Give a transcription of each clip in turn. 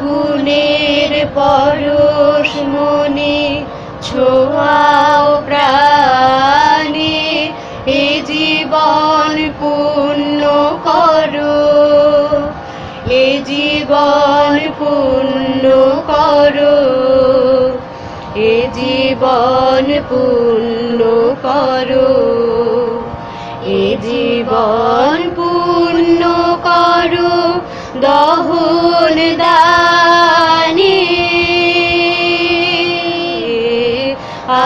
আগুনের পরশ মনে ছোঁয়াও প্রাণে, এ জীবন পূর্ণ করো, এ জীবন পূর্ণ করো, এ জীবন পূর্ণ করো, এ জীবন পূর্ণ করো দহন দানে।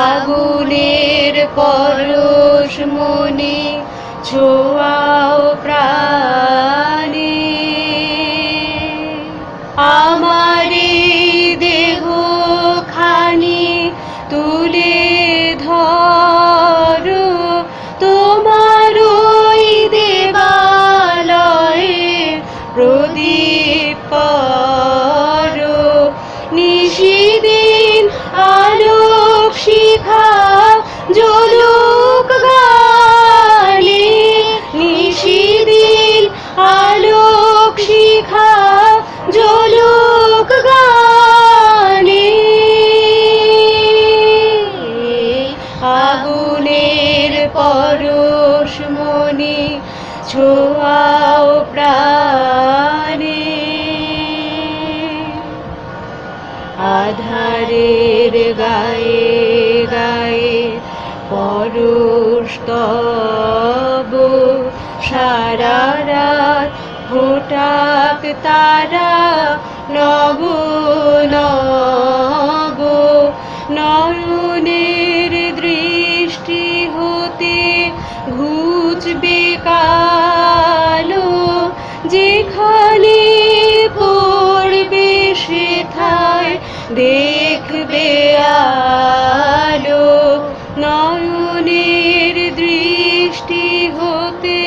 আগুনের পরশ মনে ছোঁয়াও প্রাণে, আমারে দেহ খানি তুলে ধরো, তোমার ওই দেবালয়ে প্রদীপ করো, নিশিদিন আলোক শিখা জ্বলুক গানে, নিশিদিন আলোক শিখা জ্বলুক গানে। আগুনের পরশ মনে ছোঁয়াও প্রাণে, আধারের গায়ে গায়ে পরশ তব, সারা রাত ফোটাক তারা নব নব, নয়নের দৃষ্টি হতে ঘুচবে কালো, যেখানে পড়বে সেথায় দেখবে আলো, নয়নের দৃষ্টি হতে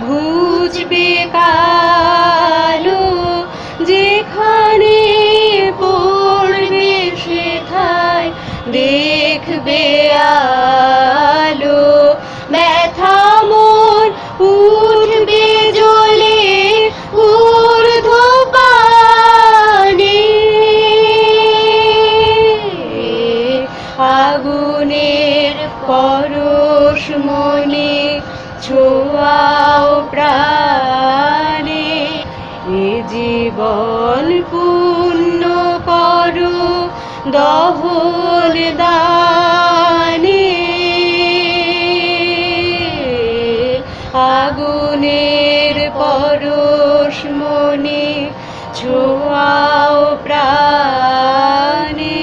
ঘুচবে কালো, যেখানে পড়বে সেথায় দেখবে আলো। ব্যথা মন উঠবে জ্বলে ঊর্ধ্বপানে, আগুনের পরশ মনে ছোঁয়াও প্রাণে, এ জীবন পূর্ণ করো দহন দানে। আগুনের পরশ মনে ছোঁয়াও প্রাণে।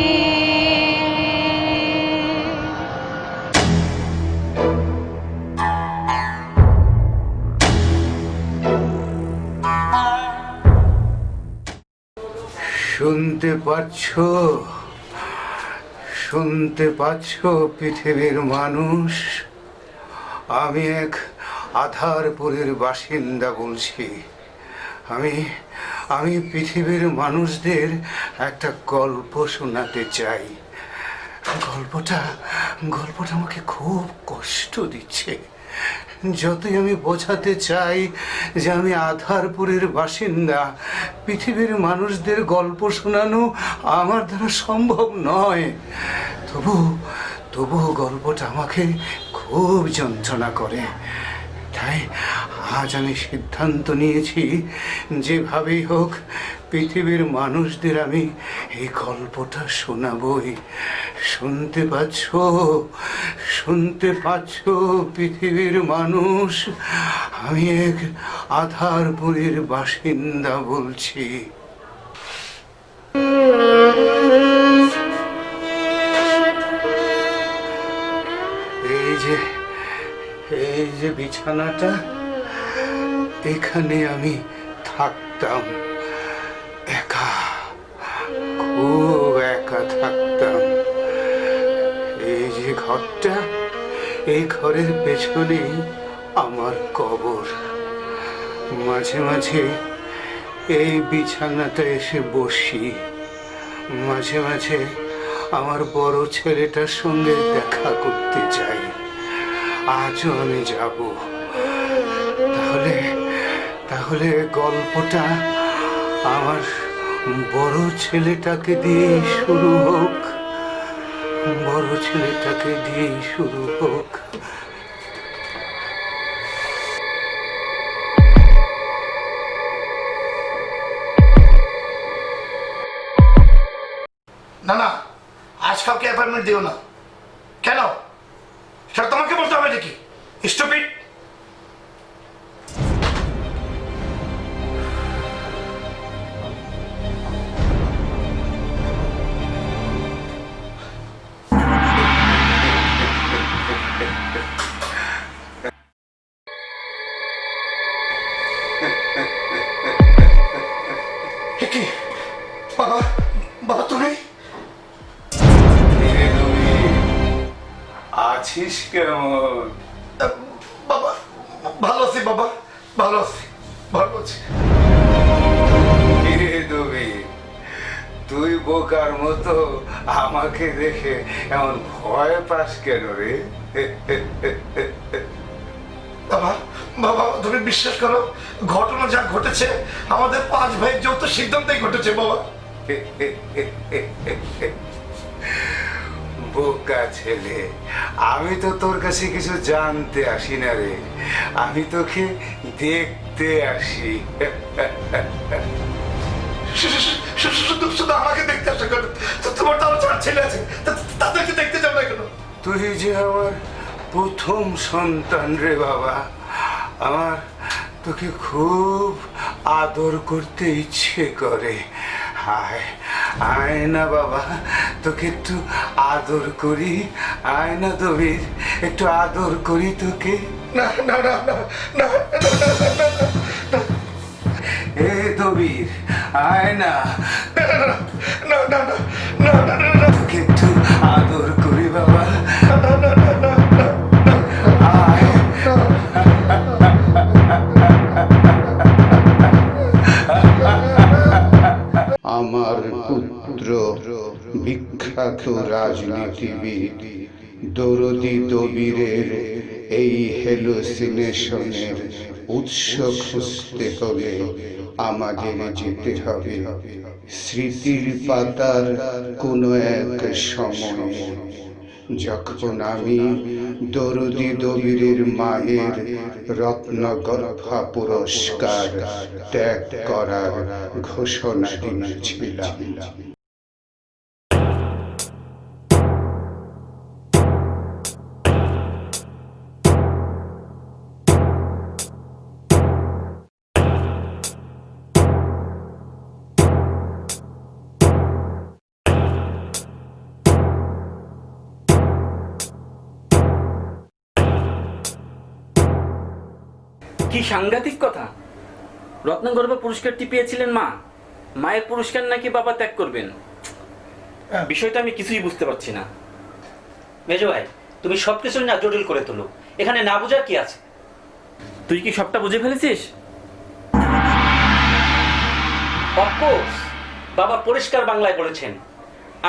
শুনতে পাচ্ছ, শুনতে পাচ্ছ পৃথিবীর মানুষ, আমি এক আধারপুরের বাসিন্দা বলছি। আমি আমি পৃথিবীর মানুষদের একটা গল্প শোনাতে চাই। গল্পটা গল্পটা আমাকে খুব কষ্ট দিচ্ছে। যতই আমি বোঝাতে চাই যে আমি আধারপুরের বাসিন্দা, পৃথিবীর মানুষদের গল্প শোনানো আমার দ্বারা সম্ভব নয়। তবু গল্পটা আমাকে খুব যন্ত্রণা করে। তাই আজ আমি সিদ্ধান্ত নিয়েছি, যেভাবেই হোক পৃথিবীর মানুষদের আমি এই গল্পটা শোনাবই। শুনতে পাচ্ছ, শুনতে পাচ্ছ পৃথিবীর মানুষ, আমি এক আধারপুরের বাসিন্দা বলছি। এই যে বিছানাটা, এখানে আমি থাকতাম একা, খুব একা থাকতাম। এই যে ঘরটা, এই ঘরের পেছনেই আমার কবর। মাঝে মাঝে এই বিছানাটা এসে বসি, মাঝে মাঝে আমার বড় ছেলেটার সঙ্গে দেখা করতে যাই। আজও আমি যাব। তাহলে গল্পটা আমার বড় ছেলেটাকে দিয়ে শুরু হোক, বড় ছেলেটাকে দিয়ে শুরু হোক। না না, আজ কাউকে অ্যাপয়েন্টমেন্ট দিও না। কেন? সেটা তোমাকে বলতে হবে নাকি? স্টুপিড। কি বাবা, বাবা তুমি আছিস কেমন? বাবা? ভালো আছি বাবা, ভালো আছি, ভালো আছি। কিরে দবি, তুই বোকার মতো আমাকে দেখে এমন ভয় পাস কেন রে? বাবা, বাবা তুমি বিশ্বাস করো, ঘটনা যা ঘটেছে আমাদের 5 ভাইয়ের যৌথ সিদ্ধান্তেই ঘটেছে বাবা। বোকা ছেলে, আমি তো তোর কাছে কিছু জানতে আসি না রে, আমি তোকে দেখতে আসি। শুধু শুধু আমাকে দেখতে আসো কেন? তোমার তো আমার 4 ছেলে আছে, তাদেরকে দেখতে যাও না কেন? তুই যে আমার প্রথম সন্তান রে বাবা, আমার তোকে খুব আদর করতে ইচ্ছে করে। আয় আয় না বাবা, তোকে একটু আদর করি। আয় না দবির, একটু আদর করি তোকে। না না না না না না। এ দবির, আয় না, না না না না না না না। তোকে একটু আদর করি বাবা। আয়। আমার পুত্র বিখ্যাত রাজনীতিবিদ দরদি দবিরের এই হ্যালুসিনেশনের উৎস খুঁজতে হলে আমাদের যেতে হবে স্মৃতির পাতার কোনো এক সময়ে, যখন আমি দরদি দবিরের মায়ের রত্নগর্ভা পুরস্কার ত্যাগ করার ঘোষণা দিয়েছিলাম। কি সাংঘাতিক কথা! রত্নগর্ভ পুরস্কারটি পেয়েছিলেন মা, মায়ের পুরস্কার নাকি বাবা ত্যাগ করবেন। বিষয়টা আমি কিছুই বুঝতে পারছি না। মেজো ভাই, তুমি সবকিছু না জটিল করে তোলো, এখানে না বোঝার কি আছে? তুই কি সবটা বুঝে ফেলেছিস? অফকোর্স, বাবা পরিষ্কার বাংলায় বলেছেন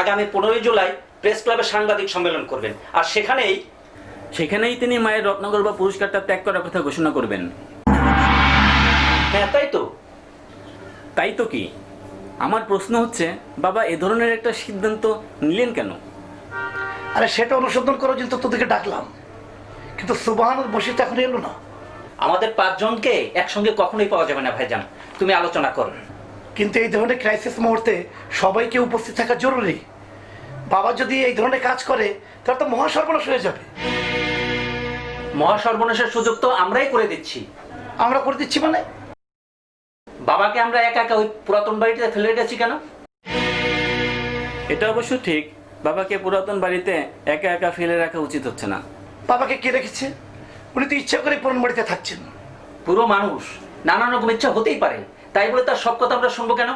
আগামী 15 জুলাই প্রেস ক্লাবে সাংবাদিক সম্মেলন করবেন, আর সেখানেই তিনি মায়ের রত্নগর্ভ পুরস্কারটা ত্যাগ করার কথা ঘোষণা করবেন। হ্যাঁ তাই তো কি? আমার প্রশ্ন হচ্ছে, বাবা এ ধরনের একটা সিদ্ধান্ত নিলেন কেন? আরে সেটা অনুসন্ধান করার জন্য তো তোদেরকে ডাকলাম, কিন্তু সুবহানুর বসির তো এখন এলো না। আমাদের 5 জনকে একসঙ্গে কখনোই পাওয়া যাবে না ভাইজান, তুমি আলোচনা করো। কিন্তু এই ধরনের ক্রাইসিস মুহূর্তে সবাইকে উপস্থিত থাকা জরুরি। বাবা যদি এই ধরনের কাজ করে তাহলে তো মহাসর্বনাশ হয়ে যাবে। মহাসর্বনাশের সুযোগ তো আমরাই করে দিচ্ছি। আমরা করে দিচ্ছি মানে? বাবাকে আমরা একা একা ওই পুরাতন বাড়িতে ফেলে রেখেছি কেন? এটা অবশ্য ঠিক, বাবাকে পুরাতন বাড়িতে একা একা ফেলে রাখা উচিত হচ্ছে না। বাবাকে কে রেখেছে? উনি তো ইচ্ছা করে পুরান বাড়িতে থাকছেন। পুরো মানুষ, নানান রকম ইচ্ছা হতেই পারে, তাই বলে তার সব কথা আমরা শুনবো কেন?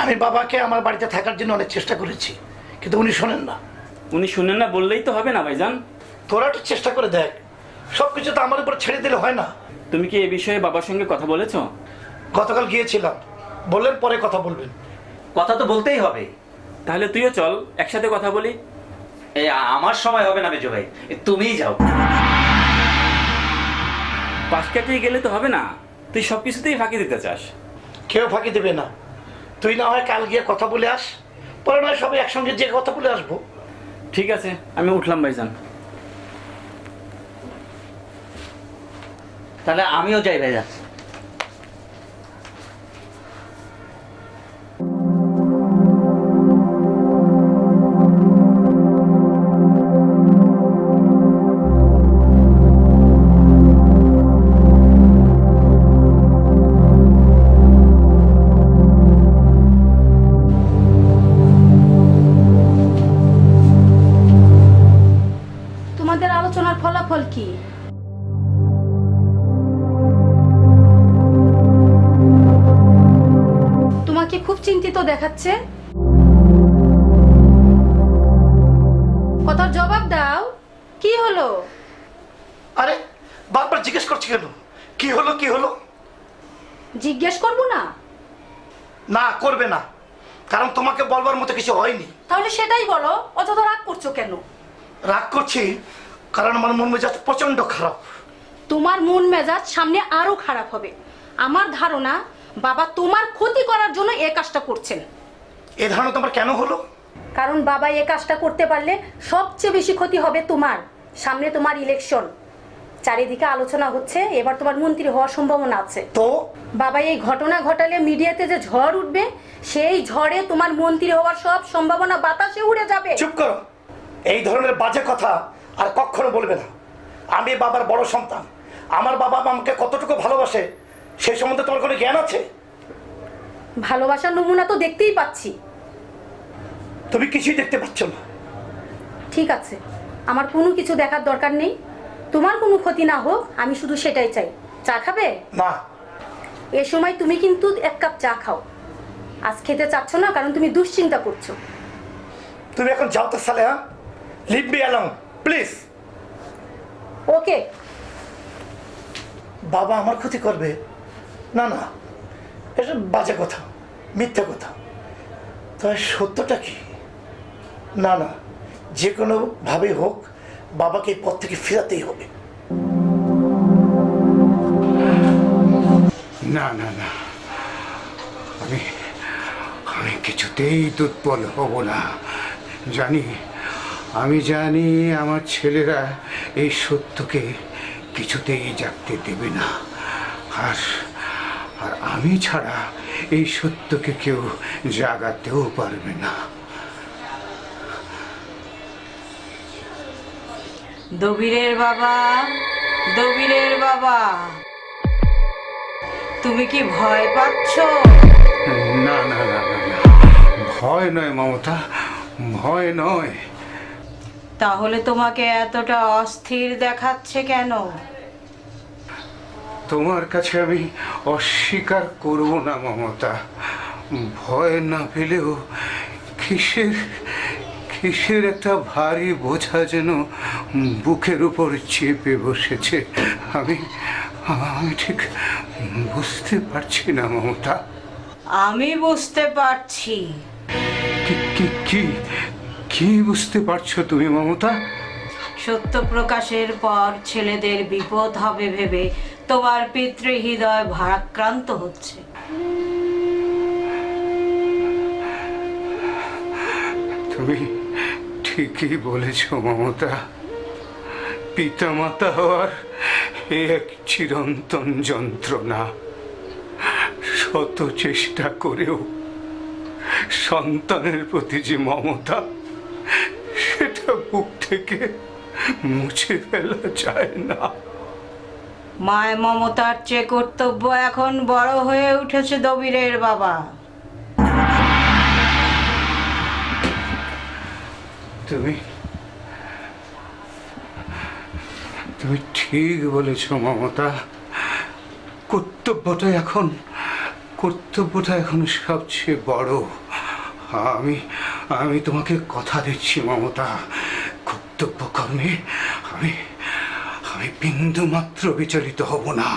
আমি বাবাকে আমার বাড়িতে থাকার জন্য অনেক চেষ্টা করেছি, কিন্তু উনি শোনেন না। উনি শুনেন না বললেই তো হবে না ভাইজান। তোরা একটু চেষ্টা করে দেখ, সবকিছু তো আমার উপর ছেড়ে দিলে হয় না। তুমি কি এ বিষয়ে বাবার সঙ্গে কথা বলেছো? গতকাল গিয়েছিলাম, বললেন পরে কথা বলবেন। কথা তো বলতেই হবে। তাহলে তুইও চল, একসাথে কথা বলি। এই আমার সময় হবে না মেজো ভাই, তুমিই যাও। পাশ কাটিয়ে গেলে তো হবে না, তুই সবকিছুতেই ফাঁকি দিতে চাস। কেউ ফাঁকি দেবে না, তুই না হয় কাল গিয়ে কথা বলে আস, পরে নয় সবাই একসঙ্গে যে কথা বলে আসবো। ঠিক আছে, আমি উঠলাম ভাইজান। তাহলে আমিও যাই ভাইজান। তোমাদের আলোচনার ফলাফল কি? তোমাকে খুব চিন্তিত দেখাচ্ছে। কথার জবাব দাও, কি হলো? আরে বারবার জিজ্ঞেস করছি কেন? কি হলো কি হলো? জিজ্ঞেস করবো না? না, করবে না, কারণ তোমাকে বলবার মতো কিছু হয়নি। তাহলে সেটাই বলো, অযথা রাগ করছো কেন? রাগ করছি কারণ আমার মন মেজাজ প্রচন্ড খারাপ। তোমার মন মেজাজ সামনে আরো খারাপ হবে। আমার ধারণা বাবা তোমার ক্ষতি করার জন্য এই কাজটা করছেন। এ ধারণা তোমার কেন হলো? কারণ বাবা এই কাজটা করতে পারলে সবচেয়ে বেশি ক্ষতি হবে তোমার। সামনে তোমার ইলেকশন, চারিদিকে আলোচনা হচ্ছে, এবার তোমার মন্ত্রী হওয়ার সম্ভাবনা আছে। তো বাবা এই ঘটনা ঘটালে মিডিয়াতে যে ঝড় উঠবে, সেই ঝড়ে তোমার মন্ত্রী হওয়ার সব সম্ভাবনা বাতাসে উড়ে যাবে। চুপ করো, এই ধরনের বাজে কথা আর কখনো বলবে না। আমি বাবার বড় সন্তান, আমার বাবা আমাকে কতটুকু ভালোবাসে সেই সম্বন্ধে তোমার কোনো জ্ঞান আছে? ভালোবাসার নমুনা তো দেখতেই পাচ্ছি। তুমি কিছুই দেখতে পাচ্ছ না। ঠিক আছে, আমার কোনো কিছু দেখার দরকার নেই। তোমার কোনো ক্ষতি না হোক, আমি শুধু সেটাই চাই। চা খাবে? না। এ সময় তুমি কিন্তু এক কাপ চা খাও। আজ খেতে চাচ্ছ না কারণ তুমি দুশ্চিন্তা করছো। তুমি এখন যাও তো Saleha, leave me alone please. Okay. বাবা আমার ক্ষতি করবে? না না, এটা বাজে কথা, মিথ্যা কথা। তবে সত্যটা কি? না না, যে কোনোভাবে হোক বাবাকে এই পথ থেকে ফেরাতেই হবে। না না না, আমি আমি কিছুতেই দুর্বল হব না। আমি জানি আমার ছেলেরা এই সত্যকে কিছুতেই জাগতে দেবে না। আর আর আমি ছাড়া এই সত্যকে কেউ জাগাতেও পারবে না। দবিরের বাবা, দবিরের বাবা, তুমি কি ভয় পাচ্ছ? না না না না না, ভয় নয় মমতা, ভয় নয়। তাহলে তোমাকে এতটা অস্থির দেখাচ্ছে কেন? তোমার কাছে আমি অস্বীকার করব না মমতা, ভয় না পেলেও কিসের কিসের একটা ভারী বোঝা যেন বুকের উপর চেপে বসেছে। আমি আমি ঠিক বুঝতে পারছি না মমতা। আমি বুঝতে পারছি। কি কি কি কি বুঝতে পারছো তুমি মমতা? সত্য প্রকাশের পর ছেলেদের বিপদ হবে ভেবে তোমার পিতৃহৃদয় ভারাক্রান্ত হচ্ছে। তুমি ঠিকই বলেছ মমতা। পিতা মাতা হওয়ার এক চিরন্তন যন্ত্রণা। শত চেষ্টা করেও সন্তানের প্রতি যে মমতা, সেটা বুক থেকে মুছে ফেলা যায় না। মায় মমতার চেয়ে কর্তব্য এখন বড় হয়ে উঠেছে দবিরের বাবা। তুমি তুমি ঠিক বলেছ মমতা। কর্তব্যটা এখন সবচেয়ে বড়। আমি আমি তোমাকে কথা দিচ্ছি মমতা, কর্তব্য কর্মে আমি আমি বিন্দু মাত্র বিচলিত হব না,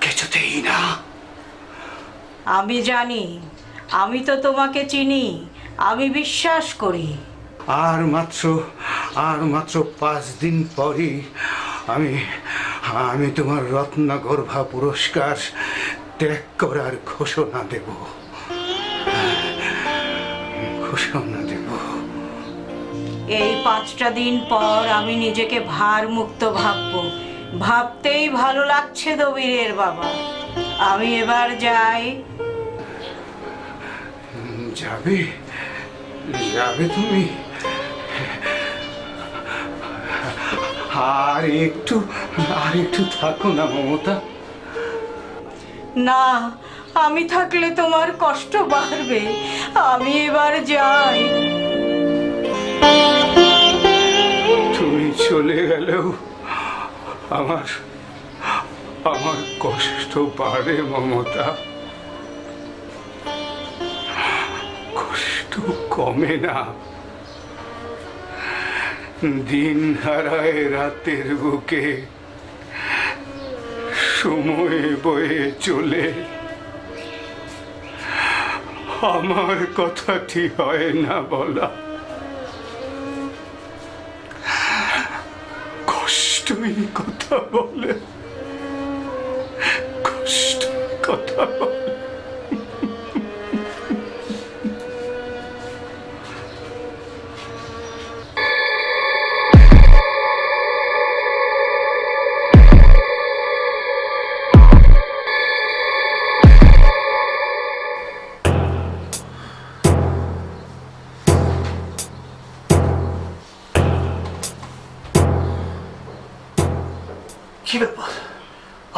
কিছুতেই না। আমি জানি, আমি তো তোমাকে চিনি, আমি বিশ্বাস করি। আর মাত্র 5 দিন পরই আমি তোমার রত্নগর্ভা পুরস্কার ত্যাগ করার ঘোষণা দেব। রওনা দেব। এই 5টা দিন পর আমি নিজেকে ভার মুক্ত ভাববো। ভাবতেই ভালো লাগছে দবিরের বাবা। আমি এবার যাই। যাবে যাবে তুমি? আর একটু থাকো না মমতা। না, আমি থাকলে তোমার কষ্ট বাড়বে। আমি এবার যাই। তুমি চলে গেলেও আমার কষ্ট বাড়ে মমতা, কষ্ট কমে না। দিন হারায় রাতের বুকে, সময় বয়ে চলে, আমার কথাটি হয় না বলা। কষ্টই কথা বলে, কষ্ট কথা বলে। কি ব্যাপার,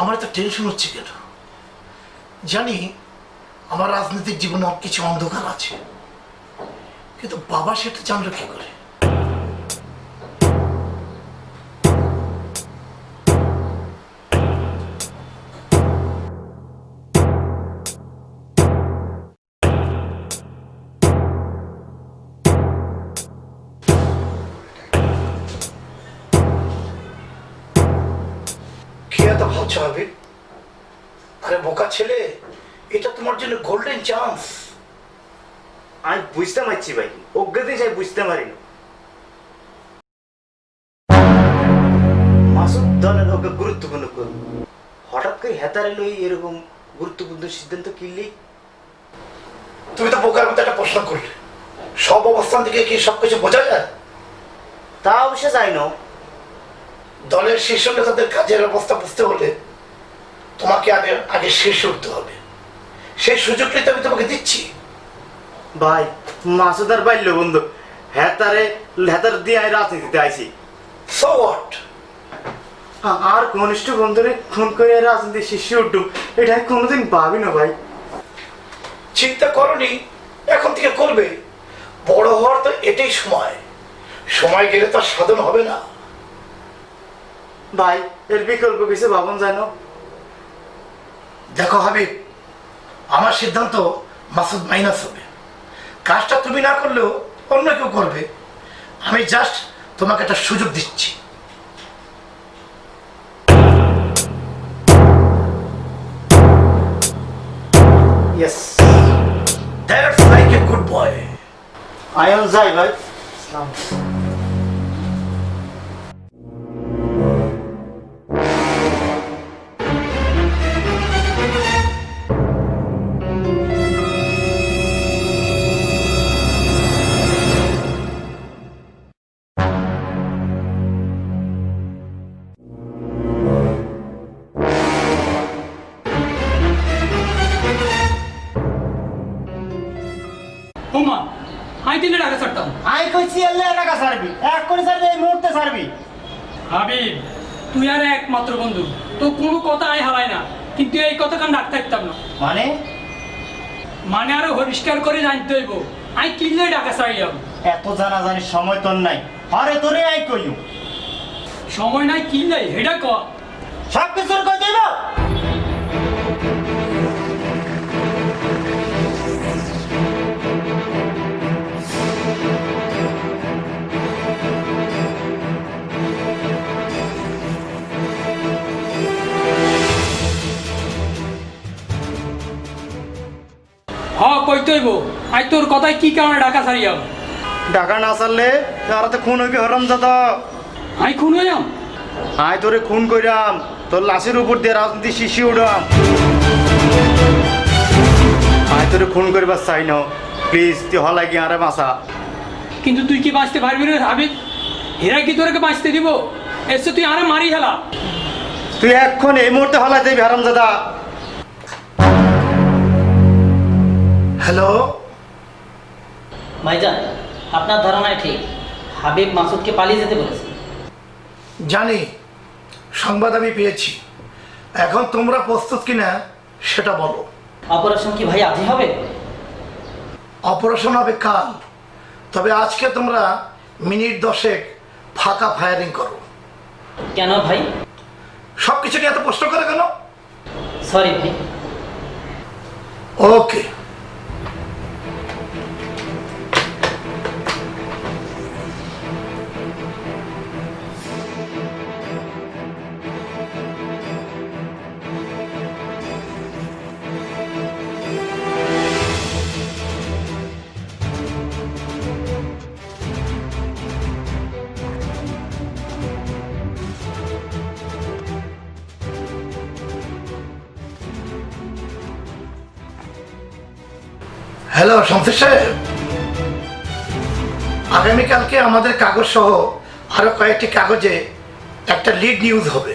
আমার তো টেনশন হচ্ছে কেন? জানি আমার রাজনৈতিক জীবনে অনেক কিছু অন্ধকার আছে, কিন্তু বাবা সেটা জানলো কি করে? তো ভাবছো হবে? আরে বোকা ছেলে, এটা তোমার জন্য গোল্ডেন চান্স। আমি বুঝতে পারছি ভাই, অজ্ঞাতে যাই বুঝতে পারি না। মাসুদ দলের ওকে গুরুত্বপূর্ণ করবে, হঠাৎ করে হেতারে লই এরকম গুরুত্বপূর্ণ সিদ্ধান্ত কিনলেই। তুমি তো বোকার মতো একটা প্রশ্ন করলে, সব অবস্থান থেকে কি সবকিছু বোঝা যায়? তা অবশ্য যাই না। দলের শীর্ষ নেতাদের কাজের অবস্থা বুঝতে হলে তোমাকে আগে শীর্ষে উঠতে হবে। সেই সুযোগটাই তো আমি তোমাকে দিচ্ছি। ভাই মাসুদ আর বাল্য বন্ধু, হেতার দিয়ে আমি রাজনীতিতে আইছি। So what? আর ঘনিষ্ঠ বন্ধুরে খুন করে রাজনীতি শীর্ষে উঠুম, এটা কোনোদিন ভাবি না ভাই। চিন্তা করনি, এখন থেকে করবে। বড় হওয়ার তো এটাই সময়, সময় গেলে তো আর সাধন হবে না। ভাই এর বিকল্প কিছু ভাবন যায় না? দেখো হাবিব, আমার সিদ্ধান্ত মাসুদ মাইনাস হবে। কাজটা তুমি না করলেও অন্য কেউ করবে। আমি জাস্ট তোমাকে একটা সুযোগ দিচ্ছি। Yes, that's like a good boy. Ion যাই ভাই। ওমা আমি 3 টাকা ছাড়তাম। আই কইছি আল্লাহ টাকা ছাড়বি, এক করে ছাড়বি, এই মুহূর্তে ছাড়বি। হাবিব তুই আর একমাত্র বন্ধু, তো কোনো কথা আই হারাই না, কিন্তু এই কথা কান রাখতে থাকতাম না। মানে আরো পরিষ্কার করে জানতে হইব আই কিনলে টাকা ছাড়িয়াম। এত জানাজানির সময় তোর নাই। আরে তোরে আই কইও সময় নাই কিনলে হেডা ক সব কিছুর কই দিব। কইতে হইব আই তোর কথায় কি কারণে টাকা ছাড়িয়াম। টাকা না ছাড়লে আর তো খুন হইবি হরামজাদা। আই খুন হইয়াম? আয় তোরে খুন কইরাম, তোর লাশের উপর দিয়ে রাজনীতি শিশি উড়াম। আয় তোরে খুন করিবার চাই না, প্লিজ তুই হলাই কি আরে বাঁচা। কিন্তু তুই কি বাঁচতে পারবি রে হাবিব? এরা কি তোরকে বাঁচতে দিব? এসে তুই আরে মারি হেলা। তুই এখন এই মুহূর্তে হলা যাবি হারামজাদা। হ্যালো, ভাইজান, আপনার ধারণায় ঠিক। হাবিব মাসুদকে পালিয়ে যেতে বলেছে। জানি, সংবাদ আমি পেয়েছি। এখন তোমরা প্রস্তুত কিনা সেটা বলো। অপারেশন কি ভাই আজই হবে? অপারেশন হবে কাল, তবে আজকে তোমরা মিনিট 10 ফাঁকা ফায়ারিং করো। কেন ভাই? সব কিছু নিয়ে এত প্রশ্ন করে কেন? সরি ভাই। ওকে। হ্যালো শমশের সাহেব, আগামীকালকে আমাদের কাগজ সহ আরো কয়েকটি কাগজে একটা লিড নিউজ হবে।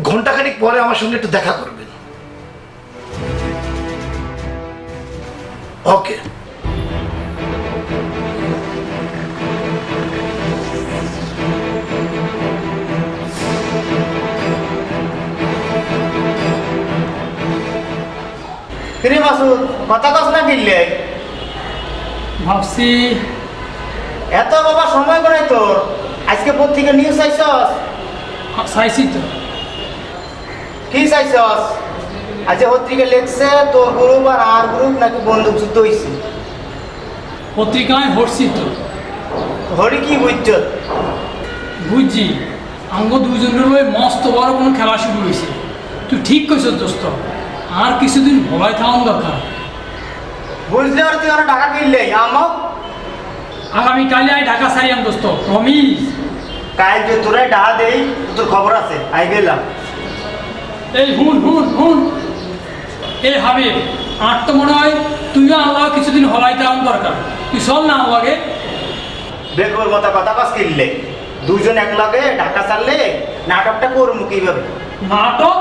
ঘন্টাখানিক পরে আমার সঙ্গে একটু দেখা করবেন। ওকে। কিরে মাসুদ, কথা কস না কিনলে? ভাবছি এত বাবা সময় করে তোর আজকে পত্রিকা নিউজ চাইছস? চাইছি তো। কি চাইছস? আজ পত্রিকা লেখছে তোর গ্রুপ আর আর গ্রুপ নাকি বন্দুক যুদ্ধ হয়েছে। পত্রিকায় হরছি তো। হরি কি বুঝছ? বুঝছি, আঙ্গ দুজনের লয়ে মস্ত বড় কোনো খেলা শুরু হয়েছে। তুই ঠিক কইছ দোস্ত, আর কিছুদিন ভয় থাকুন দরকার। বুঝলে আর তুই আর টাকা কিনলে আমাক আগামীকালে আই ঢাকা সারিয়াম দোস্ত, প্রমিস। কাল যে তোরা টাকা দেই তোর খবর আছে, আই গেলাম। এই হুন হুন হুন, এই হাবিব, আর তো মনে হয় তুইও আল্লাহ কিছুদিন হলাই থাকুন দরকার। তুই চল না আমাকে। বেকর মতো কথা কস কিনলে, দুজন এক লগে ঢাকা চাললে নাটকটা করবো কিভাবে? নাটক?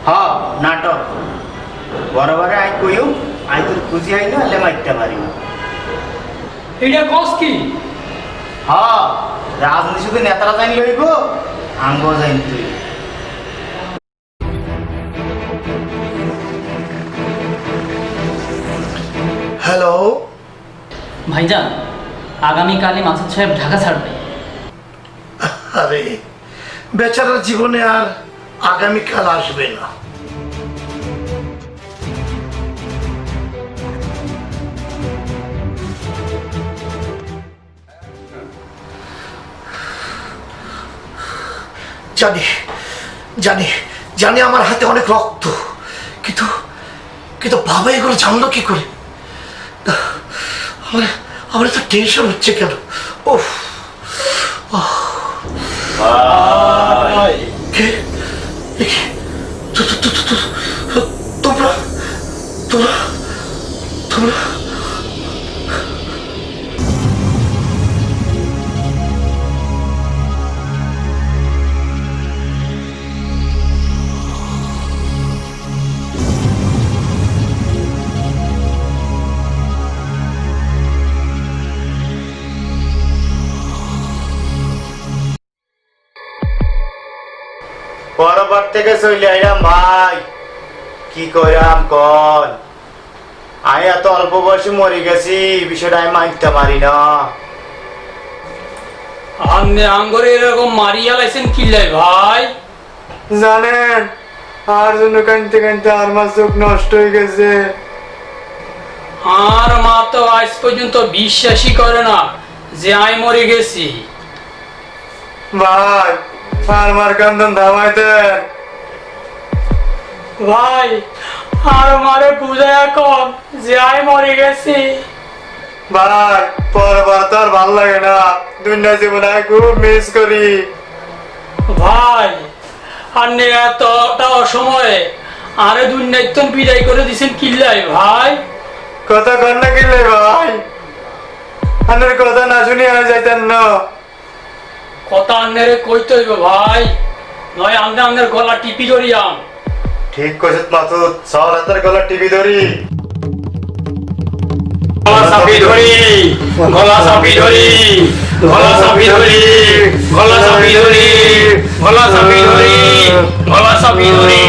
হ্যাঁ নাটক। বরাবরে আই কইও, আই তোর খুঁজি আই না হলে মাইতে পারি না। এটা কস কি? হ্যাঁ, রাজনীতি শুধু নেতারা জানি লইব, আঙ্গ জানি তুই। হ্যালো ভাইজান, আগামীকালে মাসুদ সাহেব ঢাকা ছাড়বে। আরে বেচারার জীবনে আর আগামীকাল আসবে না। জানি জানি জানি আমার হাতে অনেক রক্ত, কিন্তু কিন্তু বাবা এগুলো জানলো কি করে? আমার আমার তো টেনশন হচ্ছে কেন? ওহ, কে? তোমরা তোমরা তোমরা বরাবর থেকে চলে আইলাম ভাই, কি কইরাম কল? আমি এত অল্প বয়সে মরে গেছি, বিষয়টা আমি মানতে পারি না। আমনে আঙ্গরে এরকম মারিয়া লাইছেন কিল্লাই ভাই? জানেন, আর জন্য কানতে কানতে আর মাস চোখ নষ্ট হয়ে গেছে। আর মা তো আজ পর্যন্ত বিশ্বাসই করে না যে আমি মরে গেছি। ভাই আর মার কান্দন থামাইতেন। ভাই আর মারে বুঝায়া কম যে আমি মরে গেছি। ভাই পরবার তো আর ভাল লাগে না, দুনিয়া জীবনে আমি খুব মিস করি। ভাই আর এতটা অসময়ে আরে দুর্নাইতন বিদায় করে দিছেন কিল্লাই ভাই। কথা কর না কিনলে ভাই, আনের কথা না শুনি আমি যাইতেন না। কথা আন্নারে কইতে হইব ভাই, নয় আমরা আন্নার গলা টিপি ধরিয়াম। ঠিক কইছত মাসুদ, চল হাতের গলা টিভি ধরি। গলা চাপি ধরি, গলা চাপি ধরি, গলা চাপি ধরি, গলা চাপি ধরি, গলা চাপি ধরি, গলা চাপি ধরি।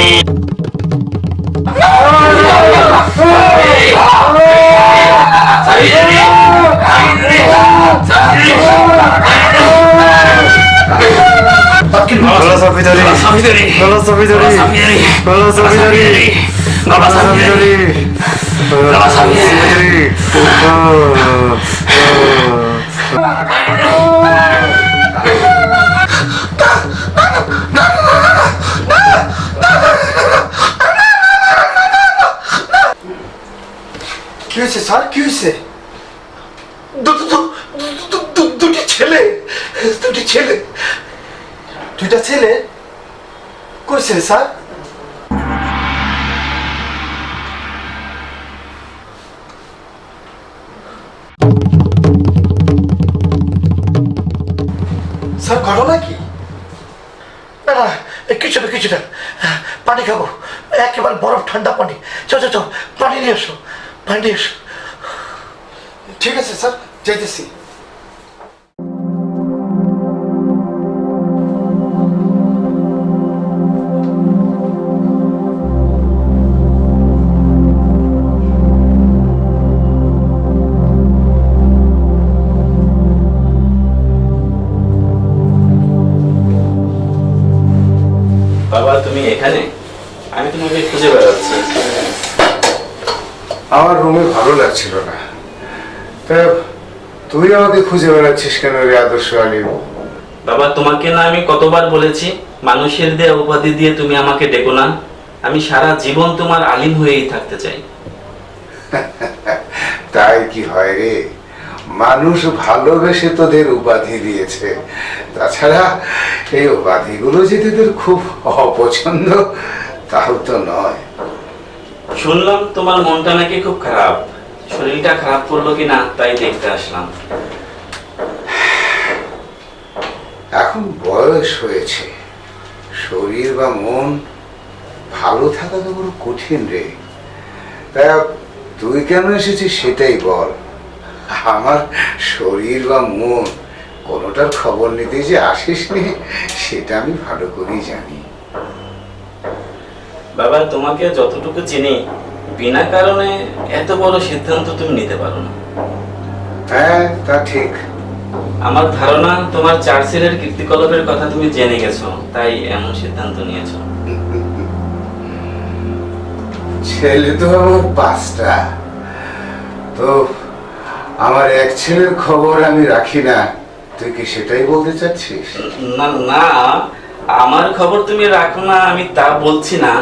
গলা চাপি ধরি, গলা চাপি ধরি, গলা চাপি ধরি, গলা চাপি ধরি, গলা চাপি ধরি। কি হয়েছে স্যার, কি হয়েছে? দুটি ছেলে, দুটি ছেলে, দুইটা ছেলে কইছে স্যার? স্যার ঘটনা কি? না না, কিছু না কিছু না, পানি খাবো, একেবারে বরফ ঠান্ডা পানি। চল চল চল, পানি নিয়ে এসো, পানি নিয়ে এসো। ঠিক আছে স্যার, যাইতেছি। বাবা তুমি এখানে? আমি তোমাকে খুঁজে বেড়াচ্ছি। আমার রুমে ভালো লাগছিল না, তা তুই আমাকে খুঁজে বেড়াচ্ছিস কেন রে আদর্শ আলিম? বাবা তোমাকে না আমি কতবার বলেছি মানুষের দেয়া উপাধি দিয়ে তুমি আমাকে ডেকো না। আমি সারা জীবন তোমার আলিম হয়েই থাকতে চাই। তাই কি হয় রে, মানুষ ভালোবেসে তোদের উপাধি দিয়েছে, তাছাড়া এই উপাধিগুলো যে তোদের খুব অপছন্দ তাও তো নয়। শুনলাম তোমার মনটা নাকি খুব খারাপ, শরীরটা খারাপ করলো কিনা তাই দেখতে আসলাম। এখন বয়স হয়েছে, শরীর বা মন ভালো থাকা তো বড় কঠিন রে। তা তুই কেন এসেছিস সেটাই বল। আমার শরীর বা মন কোনোটার খবর নিতে যে আসিস নি সেটা আমি ভালো করেই জানি। বাবা তোমাকে যতটুকু চিনি, বিনা কারণে এত বড় সিদ্ধান্ত তুমি নিতে পারো না। হ্যাঁ তা ঠিক। আমার ধারণা তোমার 4 ছেলের কীর্তিকলাপের কথা তুমি জেনে গেছো, তাই এমন সিদ্ধান্ত নিয়েছো। ছেলে তো আমার 5টা, তো আমার এক ছেলের খবর আমি রাখি না, তুই কি সেটাই বলতে চাচ্ছিস? না না, আমার খবর তুমি রাখো না আমি তা বলছি না,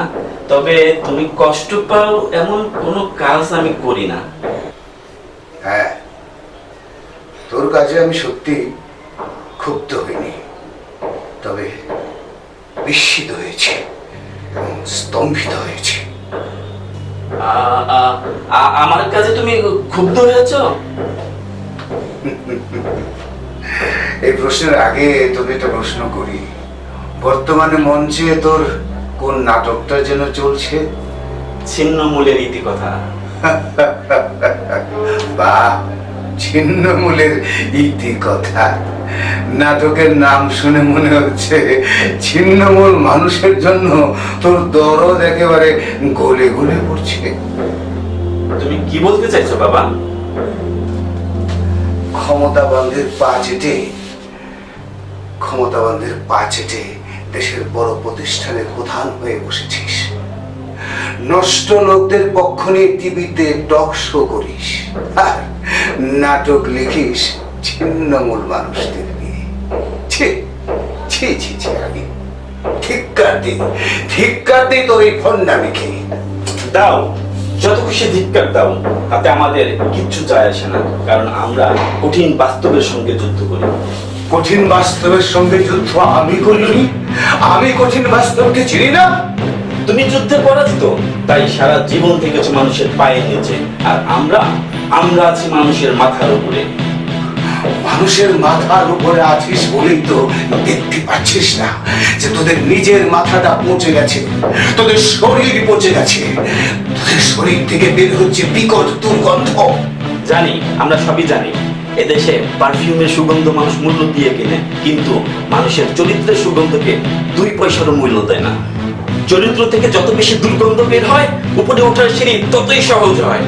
তবে তুমি কষ্ট পাও এমন কোনো কাজ আমি করি না। হ্যাঁ, তোর কাজে আমি সত্যি ক্ষুব্ধ হইনি, তবে বিস্মিত হয়েছে এবং স্তম্ভিত হয়েছে। আমার কাছে তুমি ক্ষুব্ধ হয়েছ? এই প্রশ্নের আগে তোকে একটা প্রশ্ন করি, বর্তমানে মঞ্চে তোর কোন নাটকটা যেন চলছে? ছিন্নমূলের ইতিকথা। বা ছিন্নমূলের ইতিকথা, নাটকের নাম শুনে মনে হচ্ছে ছিন্নমূল মানুষের জন্য তোর দরদ একেবারে গলে গলে পড়ছে। তুমি কি বলতে চাইছো বাবা? ক্ষমতাবানদের পা চেটে দেশের বড় প্রতিষ্ঠানের প্রধান হয়ে বসেছিস, নষ্ট লোকদের পক্ষ নিয়ে টিভিতে টক শো করিস, আর নাটক লিখিস ছিন্নমূল মানুষদের নিয়ে। ছি ছি ছি ছি, আমি ধিক্কার দিই তোর এই ভণ্ডামিকে। দাও, যত খুশি ধিক্কার দাও, তাতে আমাদের কিচ্ছু যায় আসে না, কারণ আমরা কঠিন বাস্তবের সঙ্গে যুদ্ধ করি। কঠিন বাস্তবের সঙ্গে যুদ্ধ আমি করিনি? আমি কঠিন বাস্তবকে চিনি না? তুমি যুদ্ধে পরাজিত, তাই সারা জীবন থেকেছো মানুষের পায়ের নিচে, আর আমরা আছি মানুষের মাথার উপরে। মানুষের মাথার উপরে আছিস বলেই তো দেখতে পাচ্ছিস না যে তোদের নিজের মাথাটা পচে গেছে, তোদের শরীর পচে গেছে, তোদের শরীর থেকে বের হচ্ছে বিকট দুর্গন্ধ। জানি, আমরা সবই জানি, এদেশে পারফিউমের সুগন্ধ মানুষ মূল্য দিয়ে কিনে, কিন্তু মানুষের চরিত্রের সুগন্ধকে 2 পয়সারও মূল্য দেয় না। চরিত্র থেকে যত বেশি দুর্গন্ধ বের হয়, উপরে ওঠার সিঁড়ি ততই সহজ হয়।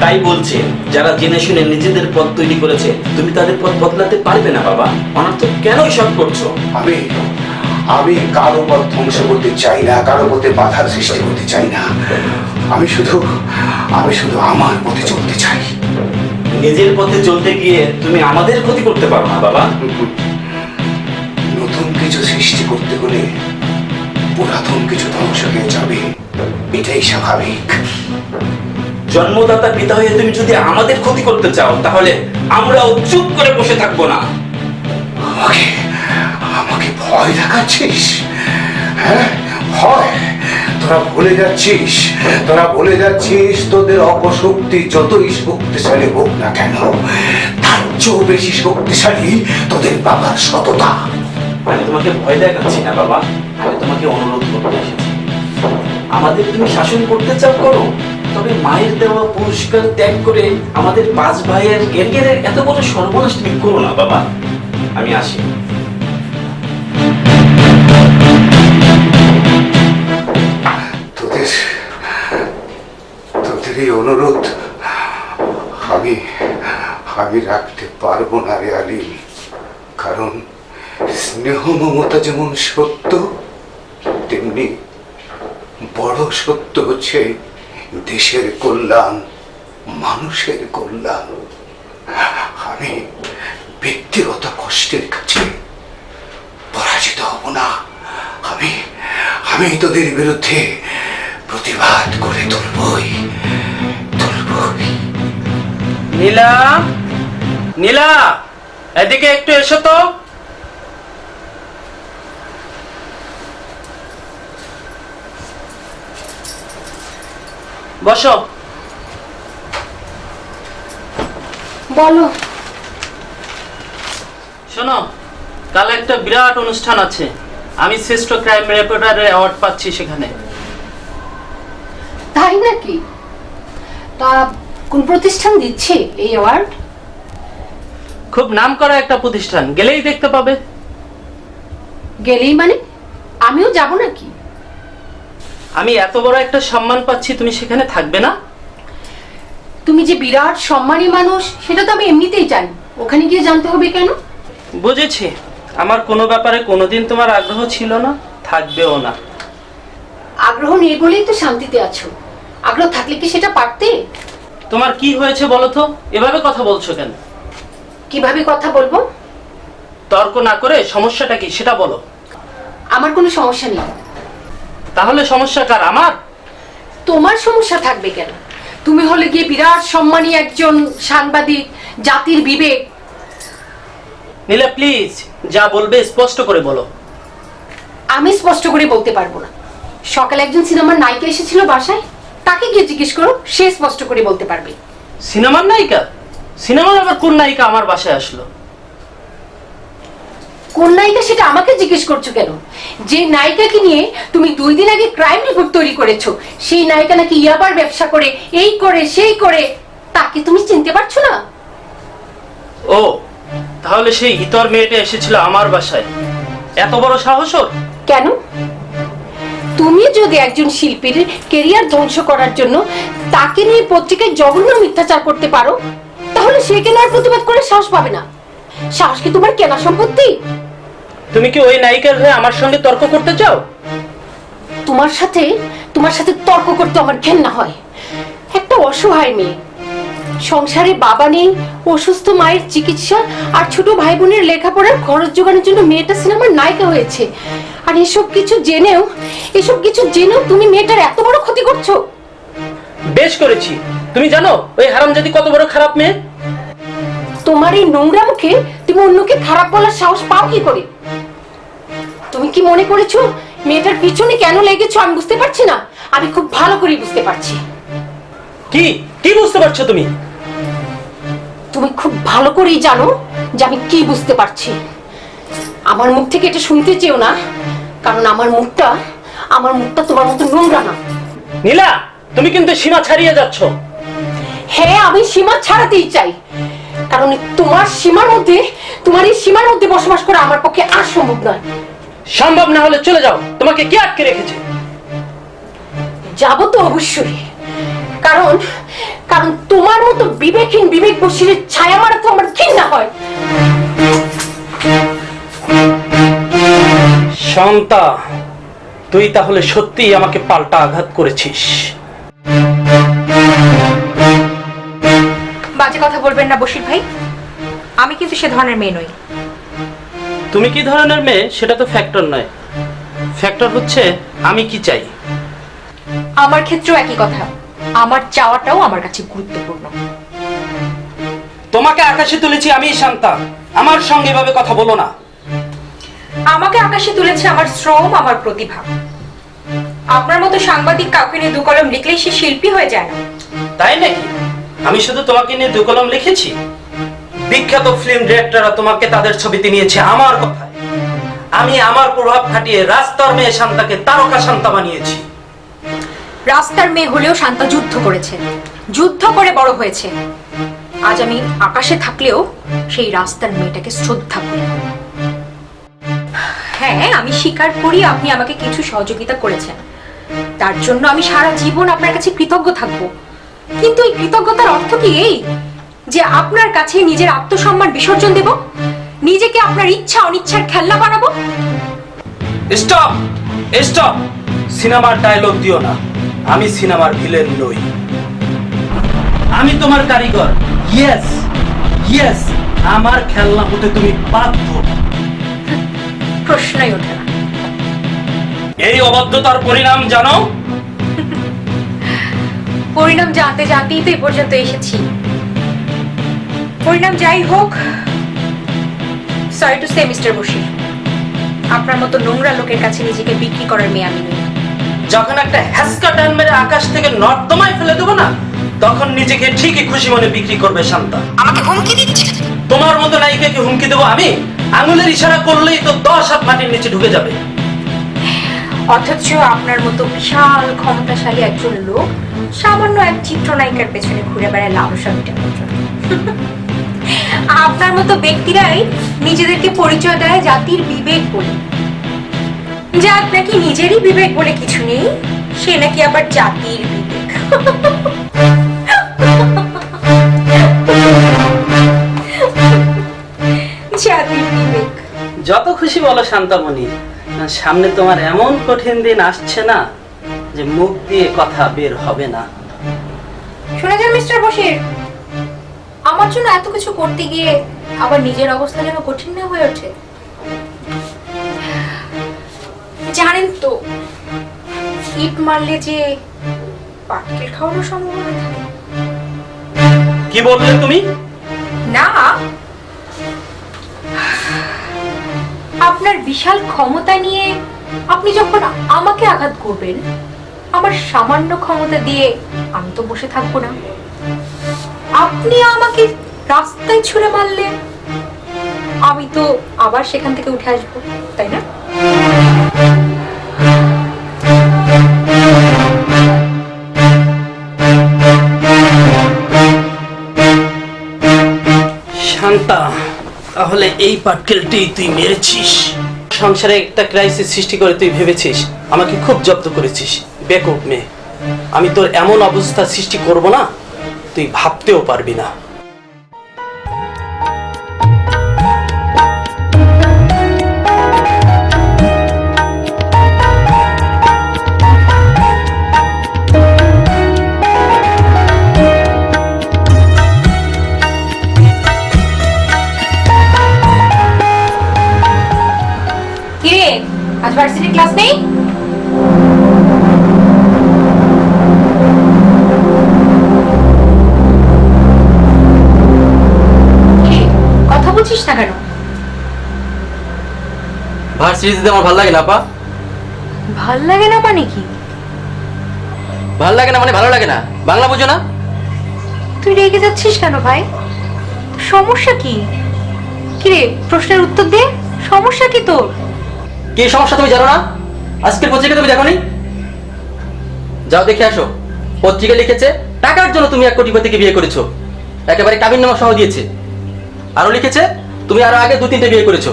তাই বলছে, যারা জেনে শুনে নিজেদের পথ তৈরি করেছে, তুমি তাদের পথ বদলাতে পারবে না বাবা। অনর্থক কেন এসব করছো? আমি কারো পথ ধ্বংস করতে চাই না, কারো পথে বাধার সৃষ্টি করতে চাই না। আমি শুধু আমার পথে চলতে চাই। নিজের পথে চলতে গিয়ে তুমি আমাদের ক্ষতি করতে পারো না বাবা। নতুন কিছু সৃষ্টি করতে হলে পুরাতন কিছু ধ্বংস হয়ে যাবে, এটাই স্বাভাবিক। জন্মদাতা পিতা হয়ে তুমি যদি আমাদের ক্ষতি করতে চাও, তাহলে আমরাও চুপ করে বসে থাকবো না। আমাকে ভয় দেখাচ্ছিস? হ্যাঁ, ভয়? তোরা ভুলে যাচ্ছিস তোদের অপশক্তি যতই শক্তিশালী হোক না কেন, তার চেয়েও বেশি শক্তিশালী তোদের বাবার সততা। আমি তোমাকে ভয় দেখাচ্ছি না বাবা, আমি তোমাকে অনুরোধ করতে এসেছি। আমাদের তুমি শাসন করতে চাও করো, তবে মায়ের দেওয়া পুরস্কার ত্যাগ করে আমাদের 5 ভাইয়ের ক্যারিয়ারের এত বড় সর্বনাশ তুমি করো না বাবা। আমি আসি। তোদের এই অনুরোধ আমি রাখতে পারবো না রে আলী, কারণ স্নেহ মমতা যেমন সত্য, তেমনি বড় সত্য হচ্ছে দেশের কল্যাণ, মানুষের কল্যাণ। আমি ব্যক্তিগত কষ্টের কাছে পরাজিত হব না। আমি তোদের বিরুদ্ধে প্রতিবাদ করে তুলবই। নীলা, নীলা, এদিকে একটু এসো তো। বসো। বলো। শোনো, কাল একটা বিরাট অনুষ্ঠান আছে, আমি শ্রেষ্ঠ ক্রাইম রিপোর্টারের অ্যাওয়ার্ড পাচ্ছি সেখানে। তাই নাকি? তা কোন প্রতিষ্ঠান দিচ্ছে এই অ্যাওয়ার্ড? খুব নামকরা একটা প্রতিষ্ঠান, গেলেই দেখতে পাবে। গেলেই মানে? আমিও যাব নাকি? আমি এত বড় একটা সম্মান পাচ্ছি, তুমি সেখানে থাকবে না? তুমি যে বিরাট সম্মানী মানুষ সেটা তো আমি এমনিতেই জানি, ওখানে গিয়ে জানতে হবে কেন? বুঝেছি, আমার কোনো ব্যাপারে কোনোদিন তোমার আগ্রহ ছিল না, থাকবেও না। আগ্রহ নেই বলেই তো শান্তিতে আছো, আগ্রহ থাকলে কি সেটা পারতে? তোমার কি হয়েছে বলো তো, এভাবে কথা বলছো কেন? কিভাবে কথা বলবো? তর্ক না করে সমস্যাটা কি সেটা বলো। আমার কোনো সমস্যা নেই। তাহলে সমস্যা কার? আমার? তোমার সমস্যা থাকবে কেন? তুমি হলে গিয়ে বিরাট সম্মানী একজন সাংবাদিক, জাতির বিবেক। নীলা প্লিজ, যা বলবে স্পষ্ট করে বলো। আমি স্পষ্ট করে বলতে পারবো না। সকালে একজন সিনেমার নায়িকা এসেছিল বাসায়, তাকে গিয়ে জিজ্ঞেস করো, সে স্পষ্ট করে বলতে পারবে। সিনেমার নায়িকা? সিনেমার আবার কোন নায়িকা আমার বাসায় আসলো? কোন নায়িকা সেটা আমাকে জিজ্ঞেস করছো কেন? যে নায়িকাকে নিয়ে তুমি 2 দিন আগে ক্রাইম রিপোর্ট তৈরি করেছো, সেই নায়িকা নাকি ইয়াবার ব্যবসা করে, এই করে সেই করে, তাকে তুমি চিনতে পারছো না? ও, তাহলে সেই ইতর মেয়েটা এসেছিল আমার বাসায়, এত বড় সাহস ওর? কেন? তুমি যদি একজন শিল্পীর ক্যারিয়ার ধ্বংস করার জন্য তাকে নিয়ে পত্রিকায় জঘন্য মিথ্যাচার করতে পারো, তাহলে সে কেন আর প্রতিবাদ করে সাহস পাবে না? সাহস কি তোমার কেনা সম্পত্তি? তুমি কি ওই নায়িকার হয়ে আমার সঙ্গে তর্ক করতে চাও? তোমার সাথে তর্ক করতে আমার ঘেন্না হয়। একটা অসহায় মেয়ে, সংসারে বাবা নেই, অসুস্থ মায়ের চিকিৎসা আর ছোট ভাই বোনের লেখাপড়ার খরচ জোগানোর জন্য মেয়েটা সিনেমার নায়িকা হয়েছে, আর এসব কিছু জেনেও তুমি মেয়েটার এত বড় ক্ষতি করছো। বেশ করেছি। তুমি জানো ওই হারামজাদি কত বড় খারাপ মেয়ে? তোমার এই নোংরা মুখে তুমি অন্যকে খারাপ বলার সাহস পাও কি করে? তুমি কি মনে করেছো মেয়েটার পিছনে কেন লেগেছো আমি বুঝতে পারছি না। আমি খুব ভালো করেই বুঝতে পারছি। কি কি বুঝতে পারছো তুমি? তুমি খুব ভালো করেই জানো যে আমি কি বুঝতে পারছি। আমার মুখ থেকে এটা শুনতে চেও না, কারণ আমার মুখটা তোমার মতো নোংরা না। নীলা, তুমি কিন্তু সীমা ছাড়িয়ে যাচ্ছ। হ্যাঁ, আমি সীমা ছাড়াতেই চাই, কারণ তোমার এই সীমার মধ্যে বসবাস করা আমার পক্ষে আর সম্ভব নয়। সম্ভব না হলে চলে যাও। তোমাকে কে আটকে রেখেছে? যাবো তো অবশ্যই, কারণ তোমার মতো বিবেকহীন বিবেক বশীরের ছায়া মারা তো আমার ঘৃণা হয়। শান্তা, তুই তাহলে সত্যিই আমাকে পাল্টা আঘাত করেছিস। বাজে কথা বলবেন না বশির ভাই, আমি কিন্তু সে ধরনের মেয়ে নই। তুমি কি ধরনের মেয়ে সেটা তো ফ্যাক্টর নয়, ফ্যাক্টর হচ্ছে আমি কি চাই। আমার ক্ষেত্রেও একই কথা, আমার চাওয়াটাও আমার কাছে গুরুত্বপূর্ণ। তোমাকে আকাশে তুলেছি আমি, শান্তা। আমার সঙ্গে এভাবে কথা বলো না। আমাকে আকাশে তুলেছে আমার শ্রম, আমার প্রতিভা। আপনার মতো সাংবাদিক কাউকে নিয়ে দু কলম লিখলেই সে শিল্পী হয়ে যায় না। তাই নাকি? আমি শুধু তোমাকে নিয়ে দু কলম লিখেছি? বিখ্যাত ফিল্ম ডিরেক্টররা তোমাকে তাদের ছবিতে নিয়েছে আমার কথায়। আমি আমার প্রভাব খাটিয়ে রাস্তার মেয়ে শান্তাকে তারকা শান্তা বানিয়েছি। রাস্তার মেয়ে হলেও শান্তা যুদ্ধ করেছে, যুদ্ধ করে বড় হয়েছে। আজ আমি আকাশে থাকলেও সেই রাস্তার মেয়েটাকে শ্রদ্ধা করি। হ্যাঁ, আমি স্বীকার করি আপনি আমাকে কিছু সহযোগিতা করেছেন, তার জন্য আমি সারা জীবন আপনার কাছে কৃতজ্ঞ থাকবো। কিন্তু এই কৃতজ্ঞতার অর্থ কি এই যে আপনার কাছে নিজের আত্মসম্মান বিসর্জন দেব, নিজেকে আপনার ইচ্ছা অনিচ্ছার খেলনা বানাবো? স্টপ স্টপ, সিনেমার ডায়লগ দিও না। আমি সিনেমার ভিলেন নই, আমি তোমার কারিগর। ইয়েস ইয়েস, আমার খেলনা হতে তুমি বাধ্য। প্রশ্নই ওঠে না। এই অবাধ্যতার পরিণাম জানো? পরিণাম জানতে জানতেই তো এই পর্যন্ত এসেছি। পরিণাম যাই হোক, sorry to say mister Bashir, আপনার মতো নোংরা লোকের কাছে নিজেকে বিক্রি করার মেয়ে আমি নই। যখন একটা হ্যাসকা টান মেরে আকাশ থেকে নর্দমায় ফেলে দেবো না, তখন নিজেকে ঠিকই খুশি মনে বিক্রি করবে শান্তা। আমাকে হুমকি দিচ্ছে? তোমার মতো নায়িকাকে হুমকি দেবো আমি? আঙুলের ইশারা করলেই তো 10 হাত মাটির নিচে ঢুকে যাবে। অথচ আপনার মতো বিশাল ক্ষমতাশালী একজন লোক সামান্য এক চিত্রনায়িকার পেছনে ঘুরে বেড়ায় লালসা মেটানোর জন্য। আপনার মতো ব্যক্তিরাই নিজেদেরকে পরিচয় দেয় জাতির বিবেক বলে। যার নাকি নিজেরই বিবেক বলে কিছু নেই, সে নাকি আবার জাতির বিবেক। জাতির বিবেক। যত খুশি বলো শান্তামণি, সামনে তোমার এমন কঠিন দিন আসছে না যে মুখ দিয়ে কথা বের হবে না। শুনে যান মিস্টার বশির, আমার জন্য এত কিছু করতে গিয়ে আবার নিজের অবস্থা যেন কঠিন না হয়ে ওঠে। জানেন তো, ইট মারলে যে পাটকেল খাওয়ানোর সম্ভাবনা থাকে। কি বললে তুমি? না, আপনার বিশাল ক্ষমতা নিয়ে আপনি যখন আমাকে আঘাত করবেন, আমার সামান্য ক্ষমতা দিয়ে আমি তো বসে থাকবো না। আপনি আমাকে রাস্তায় ছুঁড়ে মারলে আমি তো আবার সেখান থেকে উঠে আসবো, তাই না? শান্তা, তাহলে এই পাটকেলটি তুই মেরেছিস। সংসারে একটা ক্রাইসিস সৃষ্টি করে তুই ভেবেছিস আমাকে খুব জব্দ করেছিস। বেকুব মেয়ে, আমি তোর এমন অবস্থা সৃষ্টি করব না তুই ভাবতেও পারবি না। কিরে, আজ ভার্সিটির ক্লাস নেই? কথা বলছিস না কেন? ভার্সিটি যেতে আমার ভালো লাগে না আপা। ভাল লাগে না মানে কি? ভালো লাগে না মানে ভালো লাগে না, বাংলা বুঝো না? তুই রেগে যাচ্ছিস কেন ভাই? সমস্যা কি? কিরে, প্রশ্নের উত্তর দে। সমস্যা কি তোর? কি সমস্যা তুমি জানো না? আজকের পত্রিকা তুমি দেখোনি? যাও দেখে আসো। পত্রিকা লিখেছে টাকার জন্য তুমি 1 কোটিপতিকে বিয়ে করেছো, একেবারে কাবিননামা সহ দিয়েছে। আরো লিখেছে তুমি আরো আগে 2-3টে বিয়ে করেছো।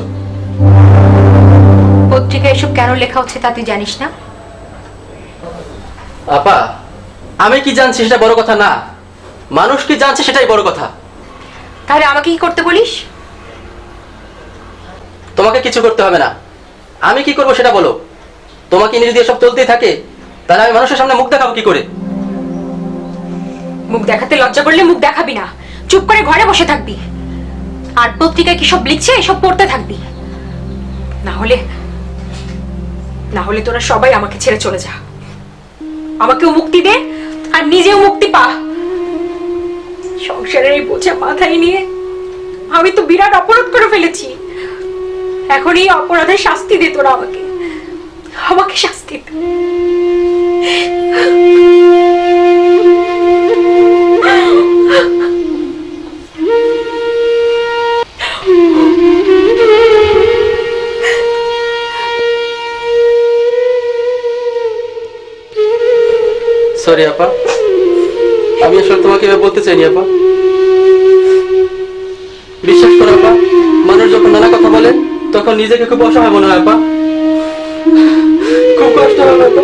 পত্রিকায় এসব কেন লেখা হচ্ছে তা তুই জানিস না? আপা, আমি কি জানছি সেটা বড় কথা না, মানুষ কি জানছে সেটাই বড় কথা। তাহলে আমাকে কি করতে বলিস? তোমাকে কিছু করতে হবে না, আমি কি করবো সেটা বলো। তোমাকে নিয়ে যদি এসব চলতেই থাকে তাহলে আমি মানুষের সামনে মুখ দেখাবো কি করে? মুখ দেখাতে লজ্জা করলে মুখ দেখাবি না, চুপ করে ঘরে বসে থাকবি। আর পত্রিকায় কি সব লিখছে এসব পড়তে থাকবি। না হলে তোরা সবাই আমাকে ছেড়ে চলে যা। আমাকেও মুক্তি দে আর নিজেও মুক্তি পা। সংসারের এই বোঝা মাথায় নিয়ে আমি তো বিরাট অপরাধ করে ফেলেছি। এখন এই অপরাধের শাস্তি দে তোরা আমাকে, আমাকে শাস্তি দে। সরি আপা, আমি আসলে তোমাকে এভাবে বলতে চাইনি আপা। বিশ্বাস করো আপা, মানুষ যখন নানা কথা বলে তখন নিজেকে খুব অসহায় মনে হয় আপা, খুব কষ্ট হয় আপা,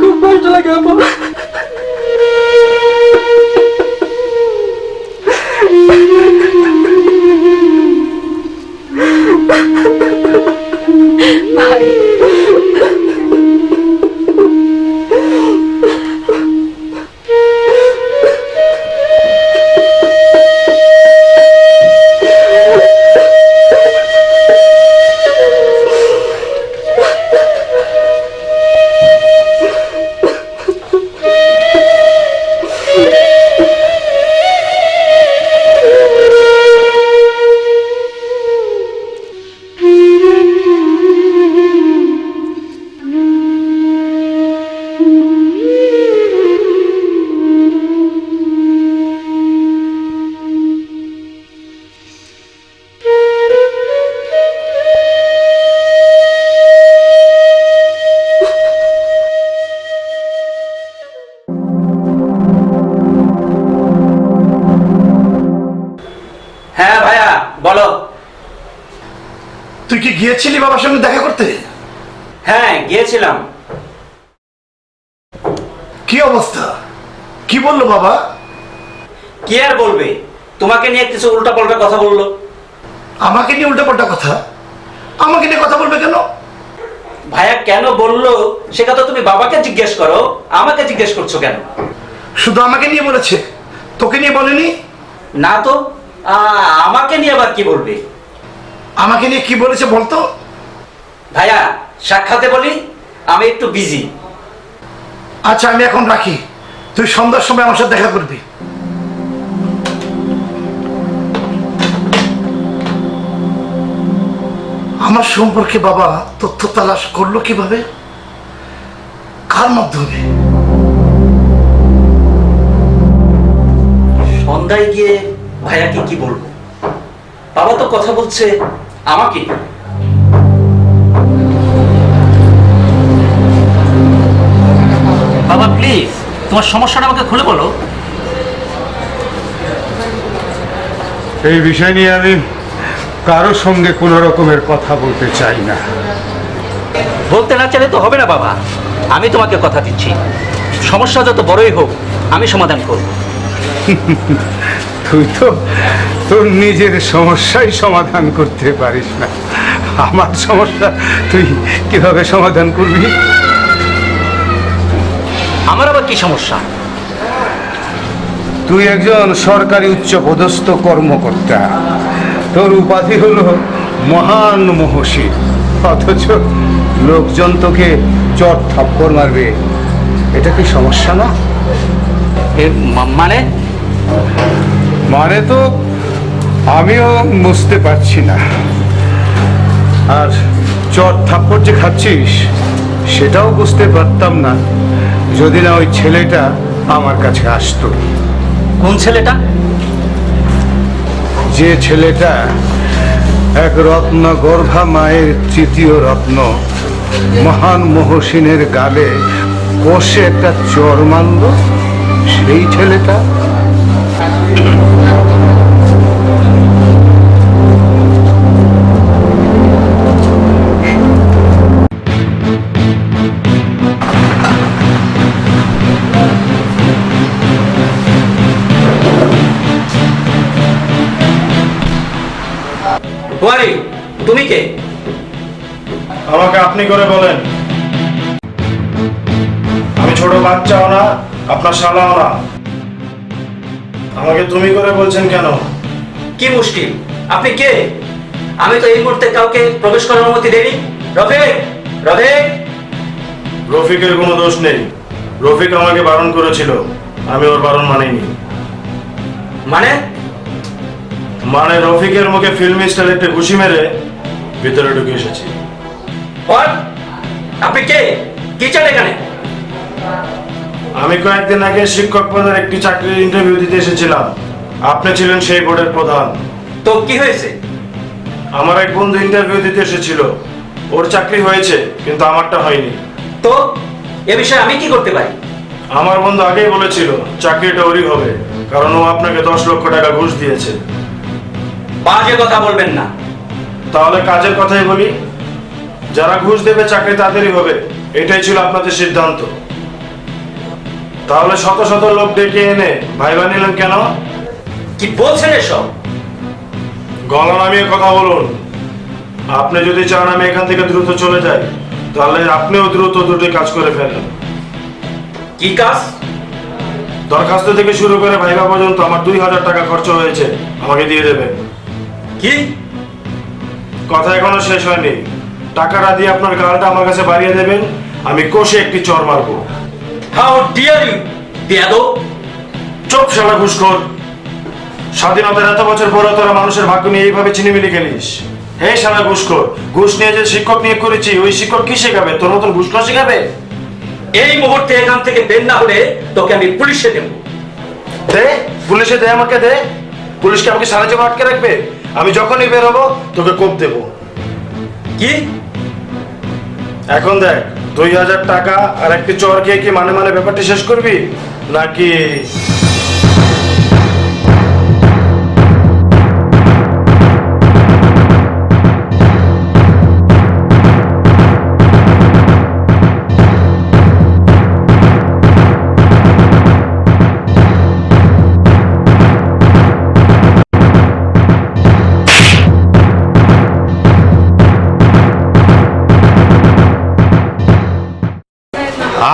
খুব কষ্ট লাগে আপা। ভাই, হ্যাঁ ভাইয়া বলো। তুই কি গিয়েছিলি বাবার সঙ্গে দেখা করতে? হ্যাঁ গিয়েছিলাম। কি অবস্থা? কি বললো বাবা? কি আর বলবে, তোমাকে নিয়ে কিছু উল্টাপাল্টা কথা বললো। আমাকে নিয়ে উল্টাপাল্টা কথা? আমাকে নিয়ে কথা বলবে কেন? ভাইয়া কেন বললো সেটা তো তুমি বাবাকে জিজ্ঞেস করো, আমাকে জিজ্ঞেস করছো কেন? শুধু আমাকে নিয়ে বলেছে, তোকে নিয়ে বলেনি? না তো, আমাকে নিয়ে আবার কি বলবে? আমাকে নিয়ে কি বলেছে বলতো? ভাইয়া সাক্ষাতে বলি, আমি একটু বিজি। আচ্ছা আমি এখন রাখি, তুই সন্ধ্যার সময় আমার সাথে দেখা করবি। আমার সম্পর্কে বাবা তথ্য তালাশ করলো কিভাবে, কার মাধ্যমে? সন্ধ্যায় গিয়ে ভাইয়াকে কি বলবো? বাবা তো কথা বলছে আমাকে। বাবা প্লিজ তোমার সমস্যাটা আমাকে খুলে বলো। এই বিষয় নিয়ে আমি কারোর সঙ্গে কোনো রকমের কথা বলতে চাই না। বলতে না চাইলে তো হবে না বাবা, আমি তোমাকে কথা দিচ্ছি, সমস্যা যত বড়ই হোক আমি সমাধান করব। তুই তো তোর নিজের সমস্যাই সমাধান করতে পারিস না, আমার সমস্যা তুই কিভাবে সমাধান করবি? আমার আবার কি সমস্যা? তুই একজন সরকারি উচ্চপদস্থ কর্মকর্তা, তোর উপাধি হলো মহান মহর্ষি, অথচ লোকজন তোকে চট থাপ্পড় মারবে, এটা কি সমস্যা না? মানে মানে তো আমিও বুঝতে পারছি না। আর চট থাপ্পড় যে খাচ্ছিস সেটাও বুঝতে পারতাম না যদি না ওই ছেলেটা আমার কাছে আসতো। কোন ছেলেটা? যে ছেলেটা এক রত্ন গর্ভা মায়ের তৃতীয় রত্ন মহান মহসিনের গালে কষে একটা চর মারল, সেই ছেলেটা। ওয়ারি, তুমি কে? আমাকে আপনি করে বলেন। আমি ছোট বাচ্চাও না, আপনার শালাও না। আমাকে তুমি করে বলছেন কেন? কি মুশকিল? আপনি কে? আমি তো এই মুহূর্তে কাউকে প্রবেশ করার অনুমতি দেইনি। রফিক, রফিক। রফিকের কোনো দোষ নেই। রফিক আমাকে বারণ করেছিল, আমি ওর বারণ মানিনি। মানে? মানে রফিকের মুখে ফিল্ম স্টাইল একটা ঘুষি মেরে ভিতরে ঢুকে এসেছি। What? আপনি কে? কি চান এখানে? আমি কয়েকদিন আগে শিক্ষক পদের একটি চাকরির ইন্টারভিউ দিতে এসেছিলাম। আপনি ছিলেন সেই বোর্ডের প্রধান। তো কি হয়েছে? আমার এক বন্ধু ইন্টারভিউ দিতে এসেছিল, ওর চাকরি হয়েছে কিন্তু আমারটা হয়নি। তো এ বিষয়ে আমি কি করতে পারি? আমার বন্ধু আগেই বলেছিল চাকরিটা ওরই হবে, কারণ ও আপনাকে 10 লক্ষ টাকা ঘুষ দিয়েছে। বাজে কথা বলবেন না। তাহলে কাজের কথাই বলি, যারা ঘুষ দেবে চাকরি তাদেরই হবে, এটাই ছিল আপনাদের সিদ্ধান্ত। তাহলে শত শত লোক ডেকে এনে ভাইবা নিলেন কেন? কি বলছেন এসব? গলা নামিয়ে কথা বলুন। আপনি যদি চান আমি এখান থেকে দ্রুত চলে যাই, তাহলে আপনিও দ্রুত দুটি কাজ করে ফেলেন। কি কাজ? দরখাস্ত থেকে শুরু করে ভাইবা পর্যন্ত আমার 2000 টাকা খরচ হয়েছে, আমাকে দিয়ে দেবেন। কি? কথা এখনো শেষ হয়নি। টাকাটা দিয়ে আপনার গালটা আমার কাছে বাড়িয়ে দেবেন, আমি কষে একটি চর মারবো। হাউ ডিয়ার ইউ বেয়াদব! চুপ শালা ঘুষখোর! স্বাধীনতার এত বছর পরে তোরা মানুষের ভাগ্য নিয়ে এইভাবে চিনিমিনি খেলিস। হে শালা ঘুষখোর! ঘুষ নিয়ে যে শিক্ষক নিয়োগ করেছি, ওই শিক্ষক কি শেখাবে? তোর মতন ঘুষখোর শেখাবে? এই মুহূর্তে এখান থেকে বের না হলে তোকে আমি পুলিশে দেব। দে, পুলিশে দে, আমাকে দে। পুলিশকে আমাকে সারা জীবন আটকে রাখবে? আমি যখনই বের হবো তোকে কোপ দেব। কি? এখন দেখ, 2000 টাকা আর একটি চর খেয়ে কি মানে মানে ব্যাপারটি শেষ করবি নাকি?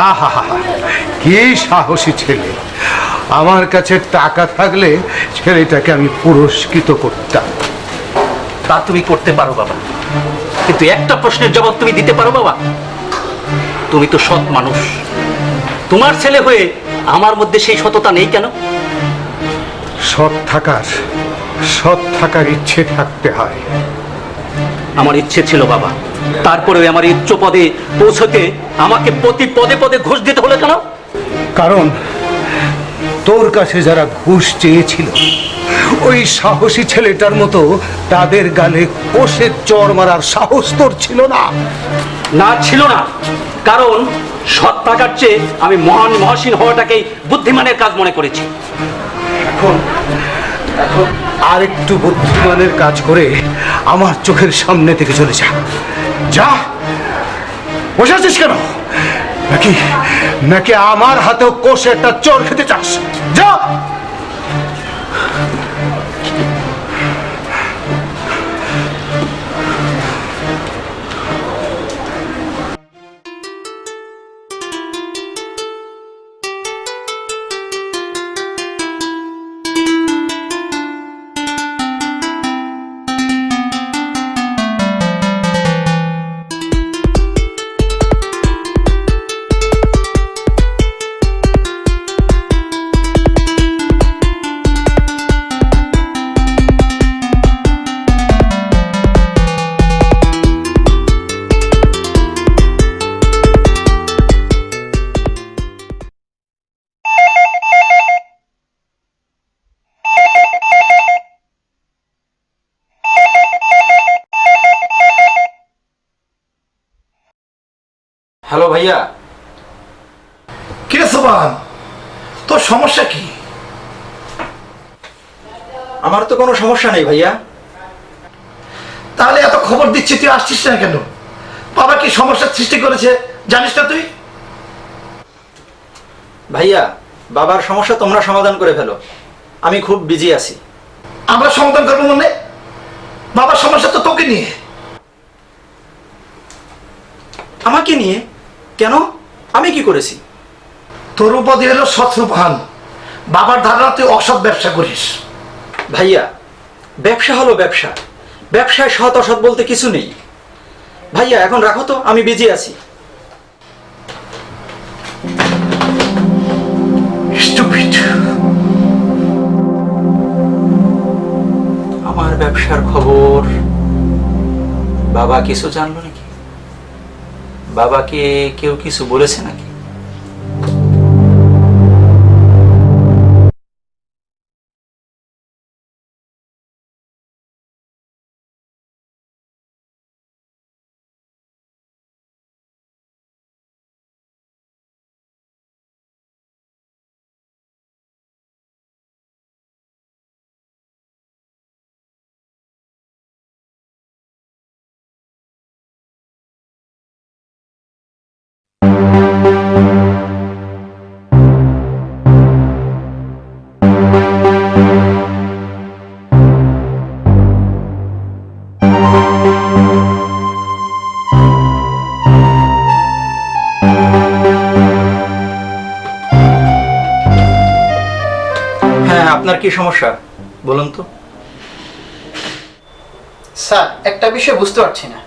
আহা, কি সাহসী ছেলে! আমার কাছে টাকা থাকলে ছেলেটাকে আমি পুরস্কৃত করতাম। তা তুমি করতে পারো বাবা, কিন্তু একটা প্রশ্নের জবাব তুমি দিতে পারো বাবা? তুমি তো সৎ মানুষ, তোমার ছেলে হয়ে আমার মধ্যে সেই সততা নেই কেন? সৎ থাকার ইচ্ছে থাকতে হয়। আমার ইচ্ছে ছিল বাবা, তারপরে আমার উচ্চ পদে পৌঁছতে আমাকে প্রতি পদে পদে ঘুষ দিতে হলো কেন? কারণ তোর কাছে যারা ঘুষ চেয়েছিল, ওই সাহসী ছেলেটার মতো তাদের গালে কষে চড় মারার সাহস তোর ছিল না। না, ছিল না। কারণ সৎ থাকার চেয়ে আমি মহান মহাসীন হওয়াটাকেই বুদ্ধিমানের কাজ মনে করেছি। এখন আর একটু বুদ্ধিমানের কাজ করে আমার চোখের সামনে থেকে চলে যা। বসে আছিস কেন? নাকি আমার হাতেও কষে একটা চোর খেতে চাস? যা। হ্যালো ভাইয়া। কিরে সোবান, তোর সমস্যা কি? আমার তো কোনো সমস্যা নেই ভাইয়া। তাহলে এত খবর দিচ্ছি, তুই আসছিস না কেন? বাবা কি সমস্যার সৃষ্টি করেছে জানিস না তুই? ভাইয়া, বাবার সমস্যা তোমরা সমাধান করে ফেলো, আমি খুব বিজি আছি। আমরা সমাধান করবো মানে? বাবার সমস্যা তো তোকে নিয়ে। আমাকে নিয়ে কেন? আমি কি করেছি? তোর উপাধি হলো শত্রুপান। বাবার ধারণা তুই অসৎ ব্যবসা করিস। ভাইয়া, ব্যবসা হলো ব্যবসা, ব্যবসায় সৎ অসৎ বলতে কিছু নেই। ভাইয়া এখন রাখো তো, আমি বিজি আছি। Stupid. আমার ব্যবসার খবর বাবা কিছু জানলো নাকি? বাবাকে কেউ কিছু বলেছে নাকি? হ্যাঁ, আপনার কি সমস্যা বলুন তো। স্যার, একটা বিষয় বুঝতে পারছি না।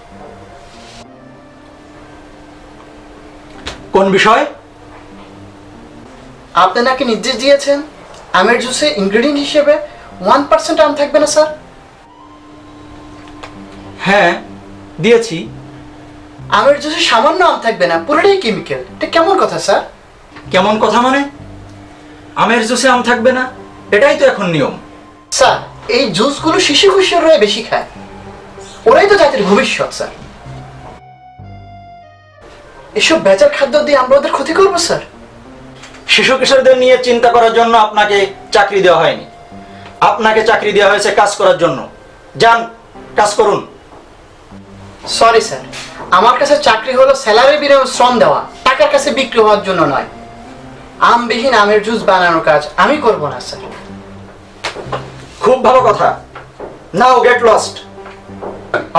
কোন বিষয়? আপনি নাকি নির্দেশ দিয়েছেন আমের জুসে ইনগ্রেডিয়েন্ট হিসেবে 1% আম থাকবে না স্যার? হ্যাঁ দিয়েছি। আমের জুসে সামান্য আম থাকবে না, পুরোটাই কেমিক্যাল। এটা কেমন কথা স্যার? কেমন কথা মানে? আমের জুসে আম থাকবে না, এটাই তো এখন নিয়ম। স্যার, এই জুসগুলো শিশু কিশোররা বেশি খায়, ওরাই তো জাতির ভবিষ্যৎ স্যার। এসব বেচার খাদ্য দিয়ে আমরা ওদের ক্ষতি করবো স্যার? শিশু কিশোরদের নিয়ে চিন্তা করার জন্য আপনাকে চাকরি দেওয়া হয়নি, আপনাকে চাকরি দেওয়া হয়েছে কাজ করার জন্য। যান, কাজ করুন। সরি স্যার, আমার কাছে চাকরি হলো স্যালারি বিনিময়ে শ্রম দেওয়া, টাকার কাছে বিক্রি হওয়ার জন্য নয়। আমবিহীন আমের জুস বানানোর কাজ আমি করব না স্যার। খুব ভালো কথা। নাও গেট লস্ট।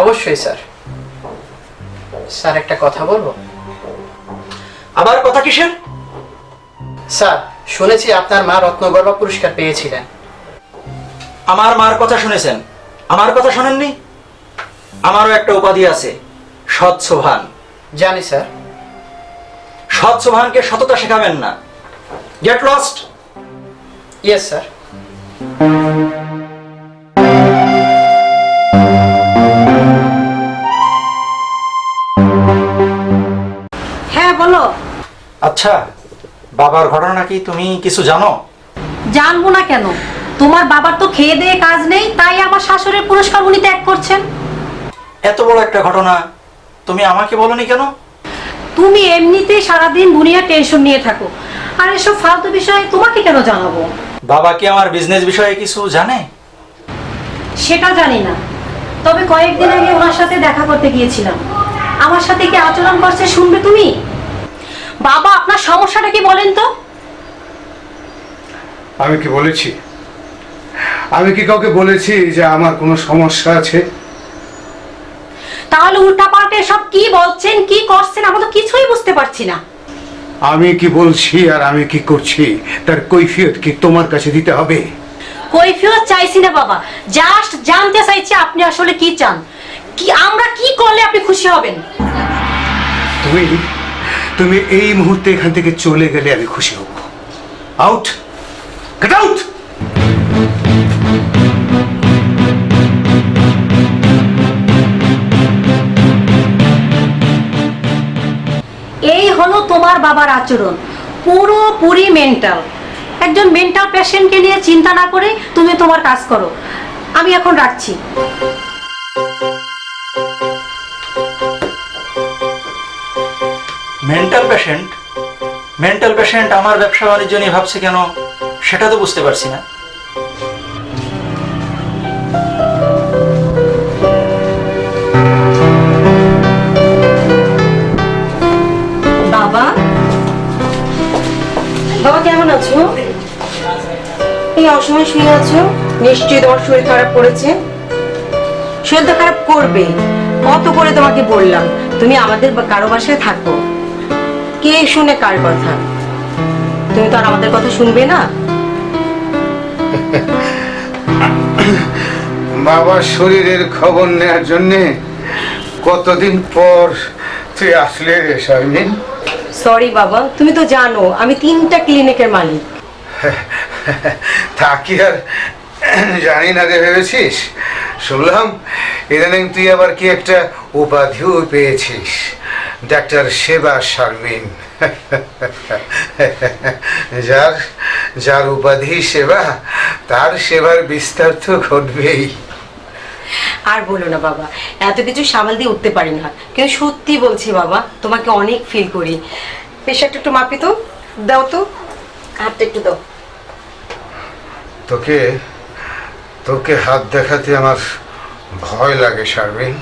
অবশ্যই স্যার। স্যার, একটা কথা বলবো? আবার কথা কিসের? স্যার, শুনেছি আপনার মা রত্নগর্ভা পুরস্কার পেয়েছিলেন। আমার মার কথা শুনেছেন, আমার কথা শোনেননি? আমারও একটা উপাধি আছে, সৎসভান। জানি স্যার। সৎসভানকে সততা শেখাবেন না। Get lost. Yes sir. হ্যাঁ বলো। আচ্ছা, বাবার ঘটনা কি তুমি কিছু জানো? জানবো না কেন? তোমার বাবার তো খেয়ে দিয়ে কাজ নেই, তাই আমার শাশুড়ির পুরস্কার উনি ত্যাগ করছেন। এত বড় একটা ঘটনা তুমি আমাকে বলনি কেন? তুমি এমনিতেই সারাদিন দুনিয়া টেনশন নিয়ে থাকো, আর এসব ফালতু বিষয়ে তোমাকে কেন জানাবো? বাবা কি আমার বিজনেস বিষয়ে কিছু জানে? সেটা জানি না, তবে কয়েকদিন আগে ওনার সাথে দেখা করতে গিয়েছিলাম। আমার সাথে কি আচরণ করছে শুনবে তুমি? বাবা, আপনার সমস্যাটা কি বলেন তো? আমি কি বলেছি? আমি কি কাউকে বলেছি যে আমার কোনো সমস্যা আছে? তাহলে উল্টাপাল্টা সব কি বলছেন, কি করছেন, আমরা তো কিছুই বুঝতে পারছি না। আমি কি বলছি আর আমি কি করছি তার কৈফিয়ত কি তোমার কাছে দিতে হবে? কৈফিয়ত চাইছি না বাবা, জাস্ট জানতে চাইছি আপনি আসলে কি চান, কি আমরা কি করলে আপনি খুশি হবেন। তুমি তুমি এই মুহূর্তে এখান থেকে চলে গেলে আমি খুশি হব। Out, get out. এই হলো তোমার বাবার আচরণ, পুরোপুরি মেন্টাল। একজন মেন্টাল পেশেন্টকে নিয়ে চিন্তা না করে তুমি তোমার কাজ করো। আমি এখন রাখছি। মেন্টাল পেশেন্ট আমার ব্যবসা বাণিজ্য নিয়ে ভাবছে কেন সেটা তো বুঝতে পারছি না। বাবা, বাবা কেমন আছো? এই অসময় শুয়ে আছো, নিশ্চয়ই তোমার শরীর খারাপ করেছে। শরীর তো খারাপ করবে, কত করে তোমাকে বললাম তুমি আমাদের কারো বাসায় থাকো। কে শুনে কার কথা? তুমি তো আর আমাদের কথা শুনবে না। বাবার শরীরের খবর নেওয়ার জন্যে কতদিন পর তুই আসলে রে শারমিন। সরি বাবা, তুমি তো জানো আমি 3টা ক্লিনিকের মালিক। তা কি আর জানি না রে ভেবেছিস? শুনলাম ইদানিং তুই আবার কি একটা উপাধিও পেয়েছিস, ডাক্তার সেবা শারমিন। যার যার উপাধি সেবা, তার সেবার বিস্তার তো ঘটবেই। আর বলো না বাবা, এত কিছু সামাল দিয়ে উঠতে পারি না, কিন্তু সত্যি বলছি বাবা, তোমাকে অনেক ফিল করি। প্রেশারটা একটু মাপি তো, দাও তো, হাতটা একটু দাও। তোকে তোকে হাত দেখাতে আমার ভয় লাগে শারমিন,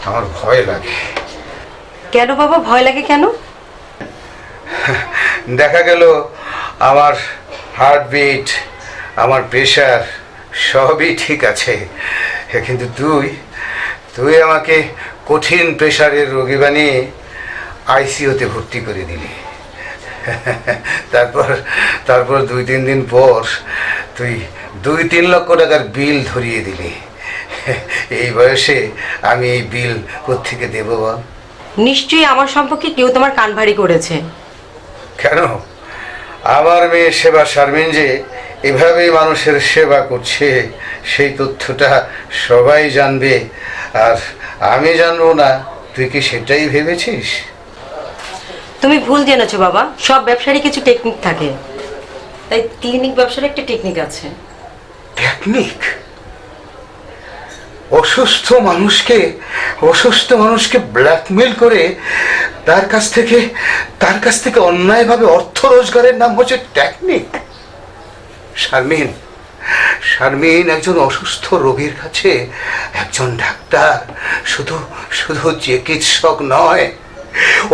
আমার ভয় লাগে। কেন বাবা ভয় লাগে কেন? দেখা গেল আমার হার্টবিট, আমার প্রেশার সবই ঠিক আছে, কিন্তু তুই আমাকে কঠিন প্রেশারের রোগী বানিয়ে আইসিইউতে ভর্তি করে দিলি। তারপর 2-3 দিন পর তুই 2-3 লক্ষ টাকার বিল ধরিয়ে দিলি। এই বয়সে আমি এই বিল কোত্থেকে দেবো বল? নিশ্চয়ই আমার সম্পর্কে কেউ তোমার কান ভারী করেছে। কেন? আমার মেয়ে সেবা শারমিন যে এভাবেই মানুষের সেবা করছে সেই তথ্যটা সবাই জানবে, আর আমি জানবো না, তুই কি সেটাই ভেবেছিস? তুমি ভুল জেনেছো বাবা, সব ব্যবসারই কিছু টেকনিক থাকে, তাই ক্লিনিক ব্যবসার একটা টেকনিক আছে। টেকনিক? অসুস্থ মানুষকে ব্ল্যাকমেল করে তার কাছ থেকে অন্যায়ভাবে অর্থ রোজগারের নাম হচ্ছে টেকনিক। শারমিন একজন অসুস্থ রোগীর কাছে একজন ডাক্তার শুধু চিকিৎসক নয়,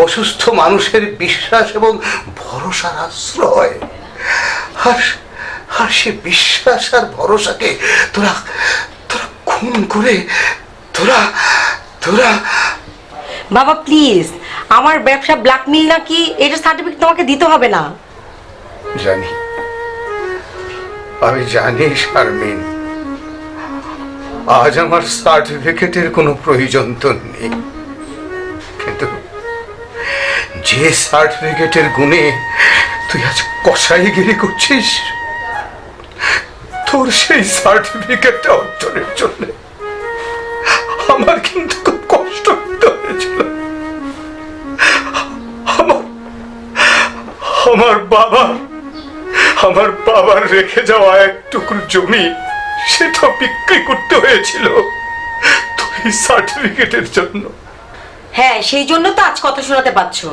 অসুস্থ মানুষের বিশ্বাস এবং ভরসার আশ্রয়। আর সে বিশ্বাস আর ভরসাকে তোরা খুন করে তোরা বাবা প্লিজ, আমার ব্যবসা ব্ল্যাকমেল নাকি এটা সার্টিফিকেট তোমাকে দিতে হবে না। আমি জানি শারমিন, আজ আমার সার্টিফিকেটের কোনো প্রয়োজন তো নেই, কিন্তু যে সার্টিফিকেটের গুণে তুই আজ কসাইগিরি করছিস, তোর সেই সার্টিফিকেটটা অর্জনের জন্য আমার কিন্তু খুব কষ্ট করতে হয়েছিল। আমার বাবার রেখে যাওয়া এক টুকরো জমি, সেটা বিক্রি করতে হয়েছিল তুই সার্টিফিকেটের জন্য। হ্যাঁ, সেই জন্য তো আজ কথা শোনাতে পারছো।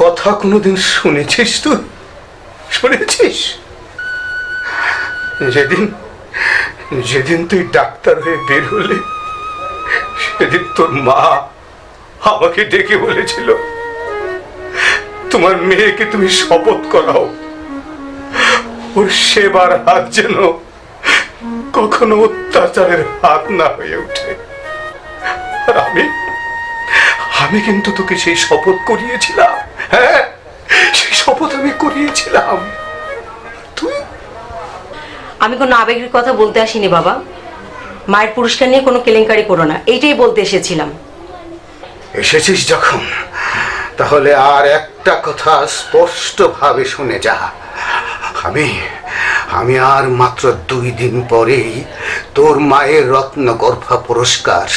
কথা কোনোদিন শুনেছিস তুই? শুনেছিস? যেদিন তুই ডাক্তার হয়ে বের হলে, সেদিন তোর মা আমাকে ডেকে বলেছিল, তোমার মেয়েকে তুমি শপথ করাও ওর সেবার হাত যেন কখনো অত্যাচারের হাত না হয়ে ওঠে। আর আমি কিন্তু তোকে সেই শপথ করিয়েছিলাম। হ্যাঁ, সেই শপথ আমি করিয়েছিলাম। আমি কোনো আবেগের কথা বলতে আসিনি বাবা, মায়ের পুরস্কার নিয়ে কোনো কেলেঙ্কারি করো না, এইটাই বলতে এসেছিলাম। এসেছিস যখন, তাহলে আর একটা কথা স্পষ্টভাবে শুনে যা। আমি আর মাত্র 2 দিন পরেই তোর মায়ের রত্নগর্ভা পুরস্কার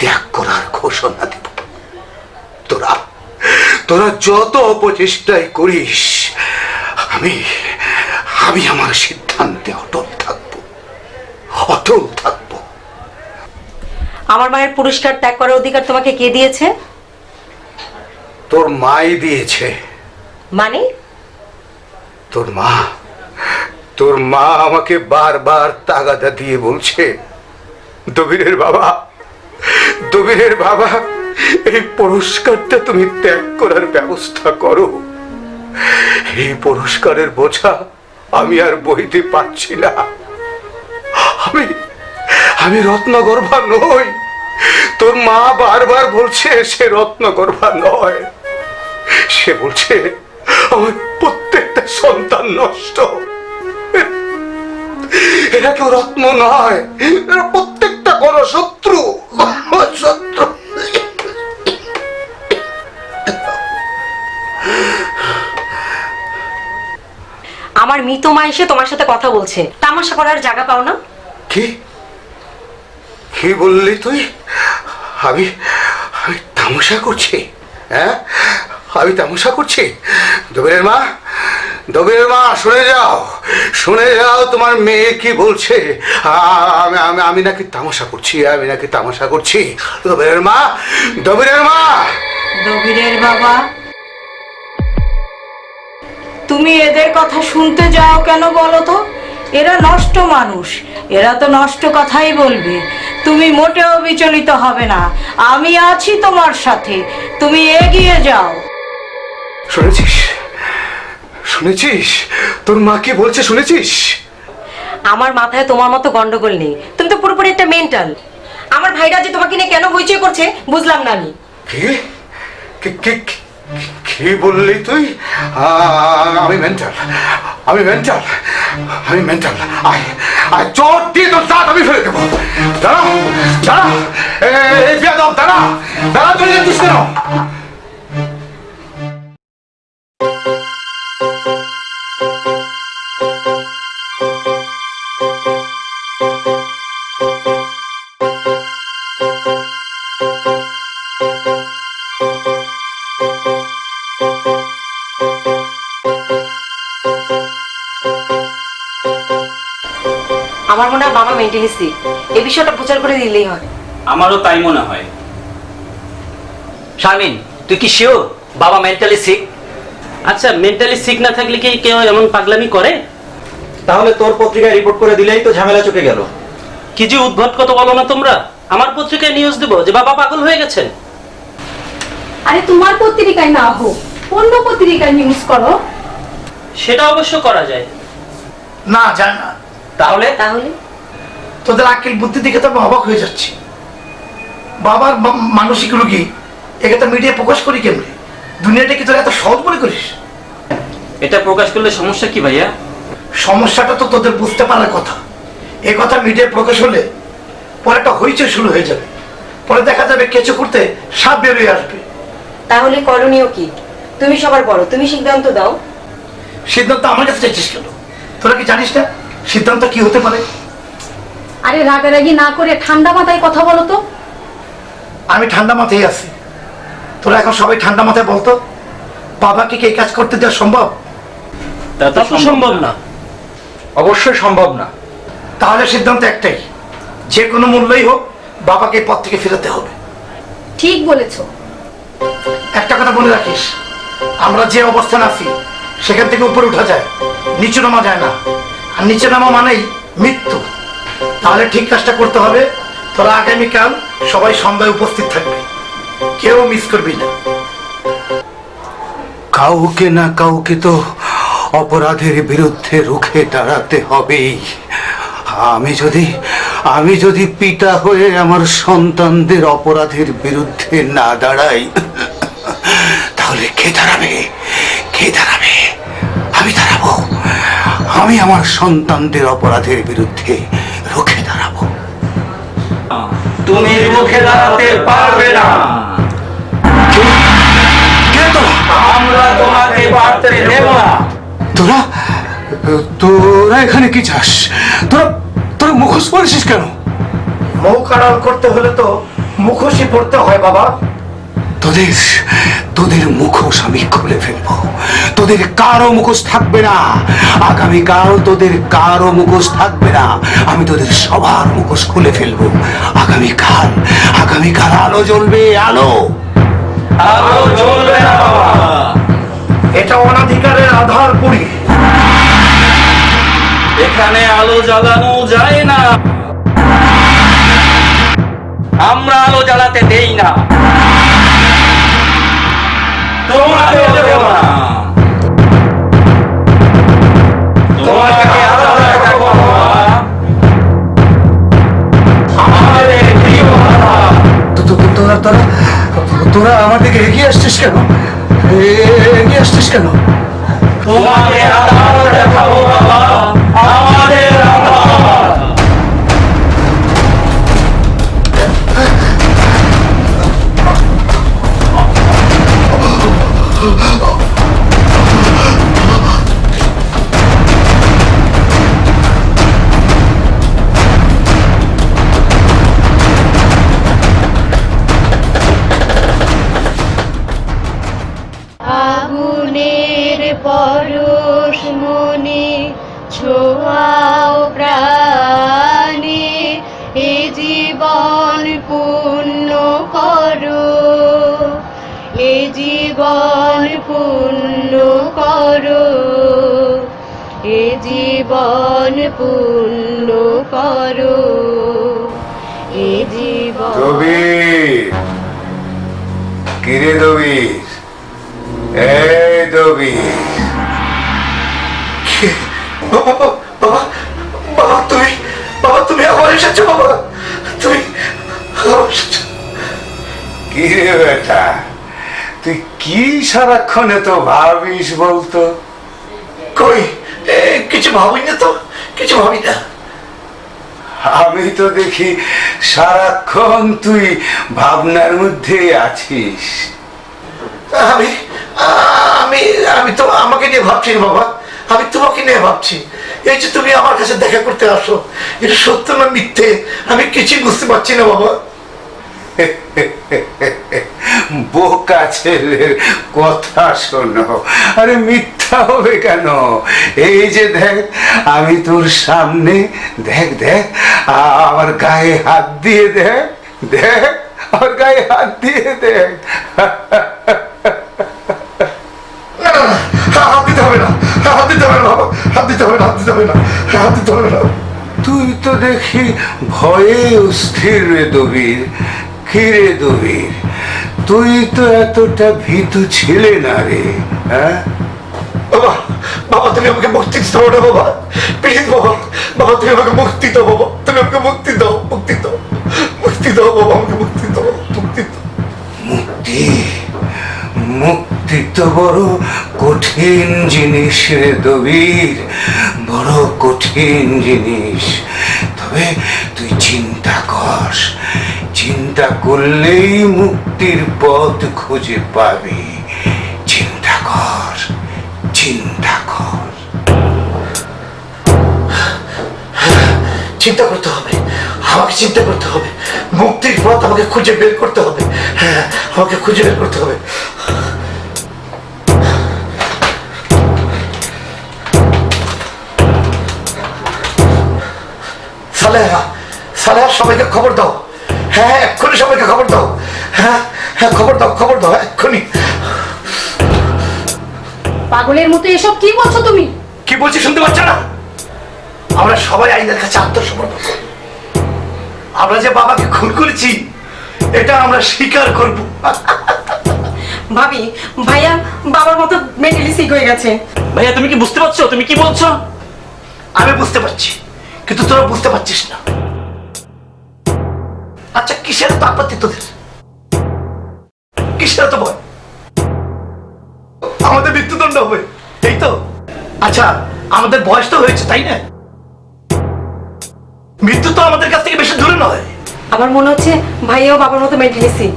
ত্যাগ করার ঘোষণা দেব। তোরা যত অপচেষ্টাই করিস, আমি আমার সিদ্ধান্তে অটল থাকবো। আমার মায়ের পুরস্কার ত্যাগ করার অধিকার তোমাকে কে দিয়েছে? তোর মাই দিয়েছে। মানে? তোর মা আমাকে বারবার তাগাদা দিয়ে বলছে, দবিরের বাবা এই পুরস্কারটা তুমি ত্যাগ করার ব্যবস্থা করো। এই পুরস্কারের বোঝা আমি আর বইতে পারছি না। আমি রত্নগর্ভা নই। তোর মা বারবার বলছে সে রত্নগর্ভা নয়। সে বলছে আমার প্রত্যেকটা সন্তান নষ্ট। এরা কেউ রত্ন নয়, এরা প্রত্যেকটা কোনো শত্রু। আমার মৃত মা এসে তোমার সাথে কথা বলছে, তামাশা করার জায়গা পাও না? কি বললি তুই? আমি তামাশা করছি? হ্যাঁ, আমি তামাশা করছি? দবিরের মা শুনে যাও তোমার মেয়ে কি বলছে। আমি নাকি তামাশা করছি। দবিরের মা। দবিরের বাবা, তুমি এদের কথা শুনতে যাও কেন বলো তো? এরা নষ্ট মানুষ, এরা তো নষ্ট কথাই বলবে। তুমি মোটেও বিচলিত হবে না, আমি আছি তোমার সাথে, তুমি এগিয়ে যাও। শুনেছিস তোর মা কি বলছে? শুনেছিস? আমার মাথায় তোমার মতো গন্ডগোল নেই, তুমি তো পুরোপুরি একটা মেন্টাল। আমার ভাইরা যে তোমাকে নিয়ে কেন হইচই করছে বুঝলাম না আমি। কি বললি তুই? আমি মেন্টাল। চোট দিয়ে তোর দাঁত আমি ফেলে দেবো। দাঁড়া, তুই যাচ্ছিস কেন? আমার মনে হয় বাবা মেন্টালি সিক, এই বিষয়টা প্রচার করে দিলেই হয়। আমারও তাই মনে হয়। শারমিন, তুই কি শিওর বাবা মেন্টালি সিক? আচ্ছা, মেন্টালি সিক না থাকলে কি কেউ এমন পাগলামি করে? তাহলে তোর পত্রিকায় রিপোর্ট করে দিলেই তো ঝামেলা চুকে গেল। কি যে উদ্ভট কথা বলো না তোমরা। আমার পত্রিকায় নিউজ দেবো যে বাবা পাগল হয়ে গেছেন? আরে তোমার পত্রিকায় না হোক, অন্য পত্রিকায় নিউজ করো। সেটা অবশ্য করা যায়। না, যায় না। তাহলে তোদের আক্কেল বুদ্ধি দেখে তো আমি অবাক হয়ে যাচ্ছি। বাবার মানসিক রোগী, একে তো মিডিয়া প্রকাশ করি কেমনি? দুনিয়াটা কি তোরা এত সহজ মনে করিস? এটা প্রকাশ করলে সমস্যা কি ভাইয়া? সমস্যাটা তো তোদের বুঝতে পারার কথা। এ কথা মিডিয়ায় প্রকাশ হলে পরে একটা হইচই শুরু হয়ে যাবে। পরে দেখা যাবে কেঁচো করতে সাপ বেরিয়ে আসবে। তাহলে করণীয় কি? তুমি সবার বড়, তুমি সিদ্ধান্ত দাও। সিদ্ধান্ত আমার কাছে চাইছিস কেন? তোরা কি জানিস না সিদ্ধান্ত কি হতে পারে? আরে রাগারাগি না করে ঠান্ডা মাথায় কথা বলো তো। আমি ঠান্ডা মাথায় আছি। তোরা এখন সবাই ঠান্ডা মাথায় বলতো, বাবাকে কি এই কাজ করতে দেওয়া সম্ভব? তা তো সম্ভব না। অবশ্যই সম্ভব না। তাহলে সিদ্ধান্ত একটাই, যে কোনো মূল্যই হোক বাবাকে এই পথ থেকে ফেরাতে হবে। ঠিক বলেছো। একটা কথা মনে রাখিস, আমরা যে অবস্থান আছি সেখান থেকে উপরে উঠা যায়, নিচে নামা যায় না। আর নিচে নামা মানেই মৃত্যু। তাহলে ঠিক কাজটা করতে হবে। তোরা আগামীকাল সবাই সন্ধ্যায় উপস্থিত থাকবে, কেউ মিস করবি না। কাউকে না কাউকে তো অপরাধের বিরুদ্ধে রুখে দাঁড়াতে হবেই। আমি যদি পিতা হয়ে আমার সন্তানদের অপরাধের বিরুদ্ধে না দাঁড়াই, তাহলে কে দাঁড়াবে? আমি দাঁড়াবো। আমি আমার সন্তানদের অপরাধের বিরুদ্ধে রুখে দাঁড়াবো। তুমি রুখে দাঁড়াতে পারবে না। আমরা তোমাকে পারতে দেব না। তোরা এখানে কি চাস? তোরা মুখোশ পরেছিস কেন? মুখ আড়াল করতে হলে তো মুখোশই পড়তে হয় বাবা। তোদের মুখোশ আমি খুলে ফেলবো। তোদের কারো মুখোশ থাকবে না। আগামীকাল তোদের কারো মুখোশ থাকবে না। আমি তোদের সবার মুখোশ খুলে ফেলবো। আগামীকাল আলো জ্বলবে, আলো। আলো জ্বলবে না বাবা। এটা অনাধিকারের আধার পুরী। এখানে আলো জ্বালানো যায় না, আমরা আলো জ্বালাতে দেই না। তোমাকে দেব না, তোমাকে আলাদা রাখবো বাবা। আমাদের প্রিয় বাবা, তোরা আমার দিকে এগিয়ে আসছিস কেন? এগিয়ে আসছিস কেন? তোমাকে আধার দেখাবো বাবা, আমাদের আধার। আগুনের পরশ মনে ছোঁয়াও প্রাণে, এ জীবন পূর্ণ করো, এ জীবন পূর্ণ করো, এ জীবন পূর্ণ করো, এ জীবন। দবির, কিরে দবির, এই দবির। বাবা বাবা বাবা তুমি আবার এসেছো বাবা, তুমি আবার এসেছো। কিরে বেটা, তুই কি সারাক্ষণ এত ভাবিস বলতো? কই কিছু ভাবি না তো, কিছু ভাবি না। আমি তো দেখি সারাক্ষণ তুই ভাবনার মধ্যে আছিস। আমি আমি আমি তো আমাকে নিয়ে ভাবছি না বাবা, আমি তোমাকে নিয়ে ভাবছি। এই যে তুমি আমার কাছে দেখা করতে আসো, এটা সত্য না মিথ্যে আমি কিছুই বুঝতে পারছি না বাবা। বোকা ছেলের কথা শোনো। আরে মিথ্যা হবে কেন? এই যে দেখ, আমি তোর সামনে, দেখ দেখ, আমার গায়ে হাত দিয়ে দেখ, দেখ আমার গায়ে হাত দিয়ে দেখ। না না না, হাত দিতে হবে না, হাত দিতে হবে না বাবা, হাত দিতে হবে না, হাত দিতে হবে না, হাত দিতে হবে না। তুই তো দেখি ভয়ে অস্থির রে দবির। কি রে দবির, তুই তো এতটা ভীতু ছিলে না রে। হ্যাঁ বাবা বাবা তুমি আমাকে মুক্তি দাও না বাবা, প্লিজ বাবা, বাবা তুমি আমাকে মুক্তি দাও বাবা, তুমি আমাকে মুক্তি দাও, মুক্তি দাও, মুক্তি দাও বাবা, আমাকে মুক্তি দাও, মুক্তি দাও। মুক্তি, মুক্তি তো বড় কঠিন জিনিস রে দবির, বড় কঠিন জিনিস। তবে তুই চিন্তা কর, চিন্তা করলেই মুক্তির পথ খুঁজে পাবি। চিন্তা কর, চিন্তা কর। চিন্তা করতে হবে, আমাকে চিন্তা করতে হবে, মুক্তির পথ আমাকে খুঁজে বের করতে হবে। হ্যাঁ আমাকে খুঁজে বের করতে হবে। সালেহা, সালেহা সবাইকে খবর দাও। হ্যাঁ এক্ষুনি সবাইকে খবর দাও। হ্যাঁ হ্যাঁ খবর দাও, খবর দাও এক্ষুনি। পাগলের মতো এসব কি বলছো তুমি? কি বলছি শুনতে পাচ্ছ না? আমরা সবাই আইনের কাছে আত্মসমর্পণ করব। আমরা যে বাবাকে খুন করেছি এটা আমরা স্বীকার করব। ভাবি ভাইয়া বাবার মতো মেন্টালি সিক হয়ে গেছে। ভাইয়া তুমি কি বুঝতে পারছো তুমি কি বলছো? আমি বুঝতে পারছি, কিন্তু তোরা বুঝতে পারছিস না। আচ্ছা কিসের তো আপত্তি তোদের? কিসের তো ভয়? আমাদের মৃত্যুদণ্ড হবে এই তো। আচ্ছা আমাদের বয়স তো হয়েছে তাই না? মৃত্যু তো আমাদের কাছ থেকে বেশি দূরে নয়। আমার মনে হচ্ছে ভাইয়াও বাবার মতো মেন্টালি সিক।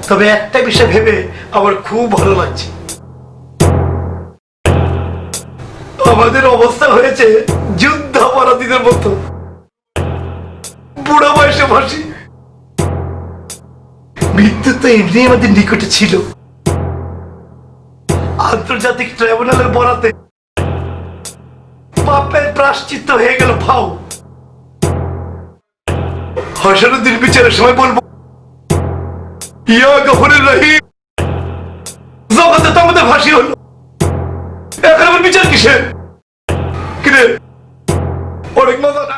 তবে একটা বিষয় ভেবে আমার খুব ভালো লাগছে, আমাদের অবস্থা হয়েছে যুদ্ধাপরাধীদের মতো। বুড়ো বয়সে ফাঁসি, মৃত্যু তো এমনি আমাদের নিকটে ছিল। আন্তর্জাতিক ট্রাইব্যুনালের বরাতে পাপের প্রায়শ্চিত্ত হয়ে গেল ভাও। হসানুদ্দিন বিচারের সময় বলবো ইয়া গফুরুর রহিম, জগতে তো আমাদের ফাঁসি হলো, এখন আমার বিচার কিসের? কিরে অনেক মজা না?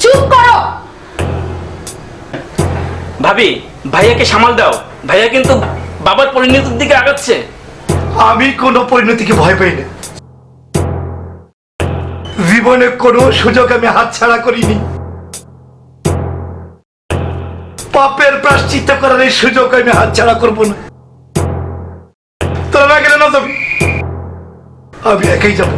চুপ করো। ভাবি, ভাইয়াকে সামাল দাও, ভাইয়া কিন্তু বাবার পরিণতির দিকে আগাচ্ছে। আমি কোনো পরিণতিকে ভয় পাই না। জীবনে কোনো সুযোগ আমি হাতছাড়া করিনি। পাপের প্রায়শ্চিত্ত করার এই সুযোগ আমি হাতছাড়া করব না। তোরা না গেলে না যাবি, আমি একাই যাব।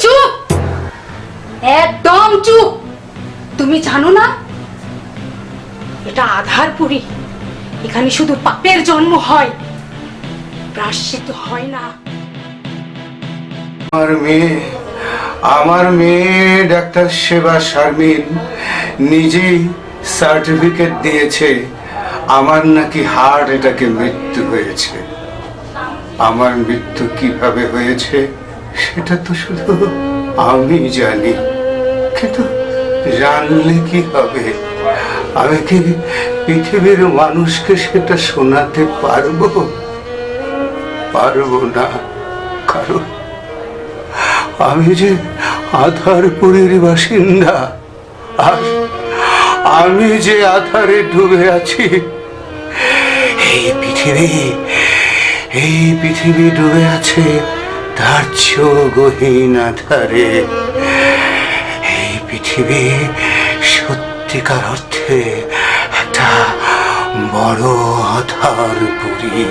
চুপ, একদম চুপ। তুমি জানো না এটা আধারপুরী, এখানে শুধু পাপের জন্ম হয়, প্রায়শ্চিত্ত হয় না। আমার মেয়ে ডাক্তার সেবা শারমিন নিজেই সার্টিফিকেট দিয়েছে আমার নাকি হার্ট অ্যাটাকে মৃত্যু হয়েছে। আমার মৃত্যু কিভাবে হয়েছে সেটা তো শুধু আমি জানি, কিন্তু জানলে কি হবে? আমি কি পৃথিবীর মানুষকে সেটা শোনাতে পারবো? পারবো না, কারণ আমি যে আধারপুরীর বাসিন্দা, আর আমি যে আধারে ডুবে আছি। এই পৃথিবী ডুবে আছে তার গহীন আধারে। এই পৃথিবী সত্যিকার অর্থে একটা বড় আধারপুরী।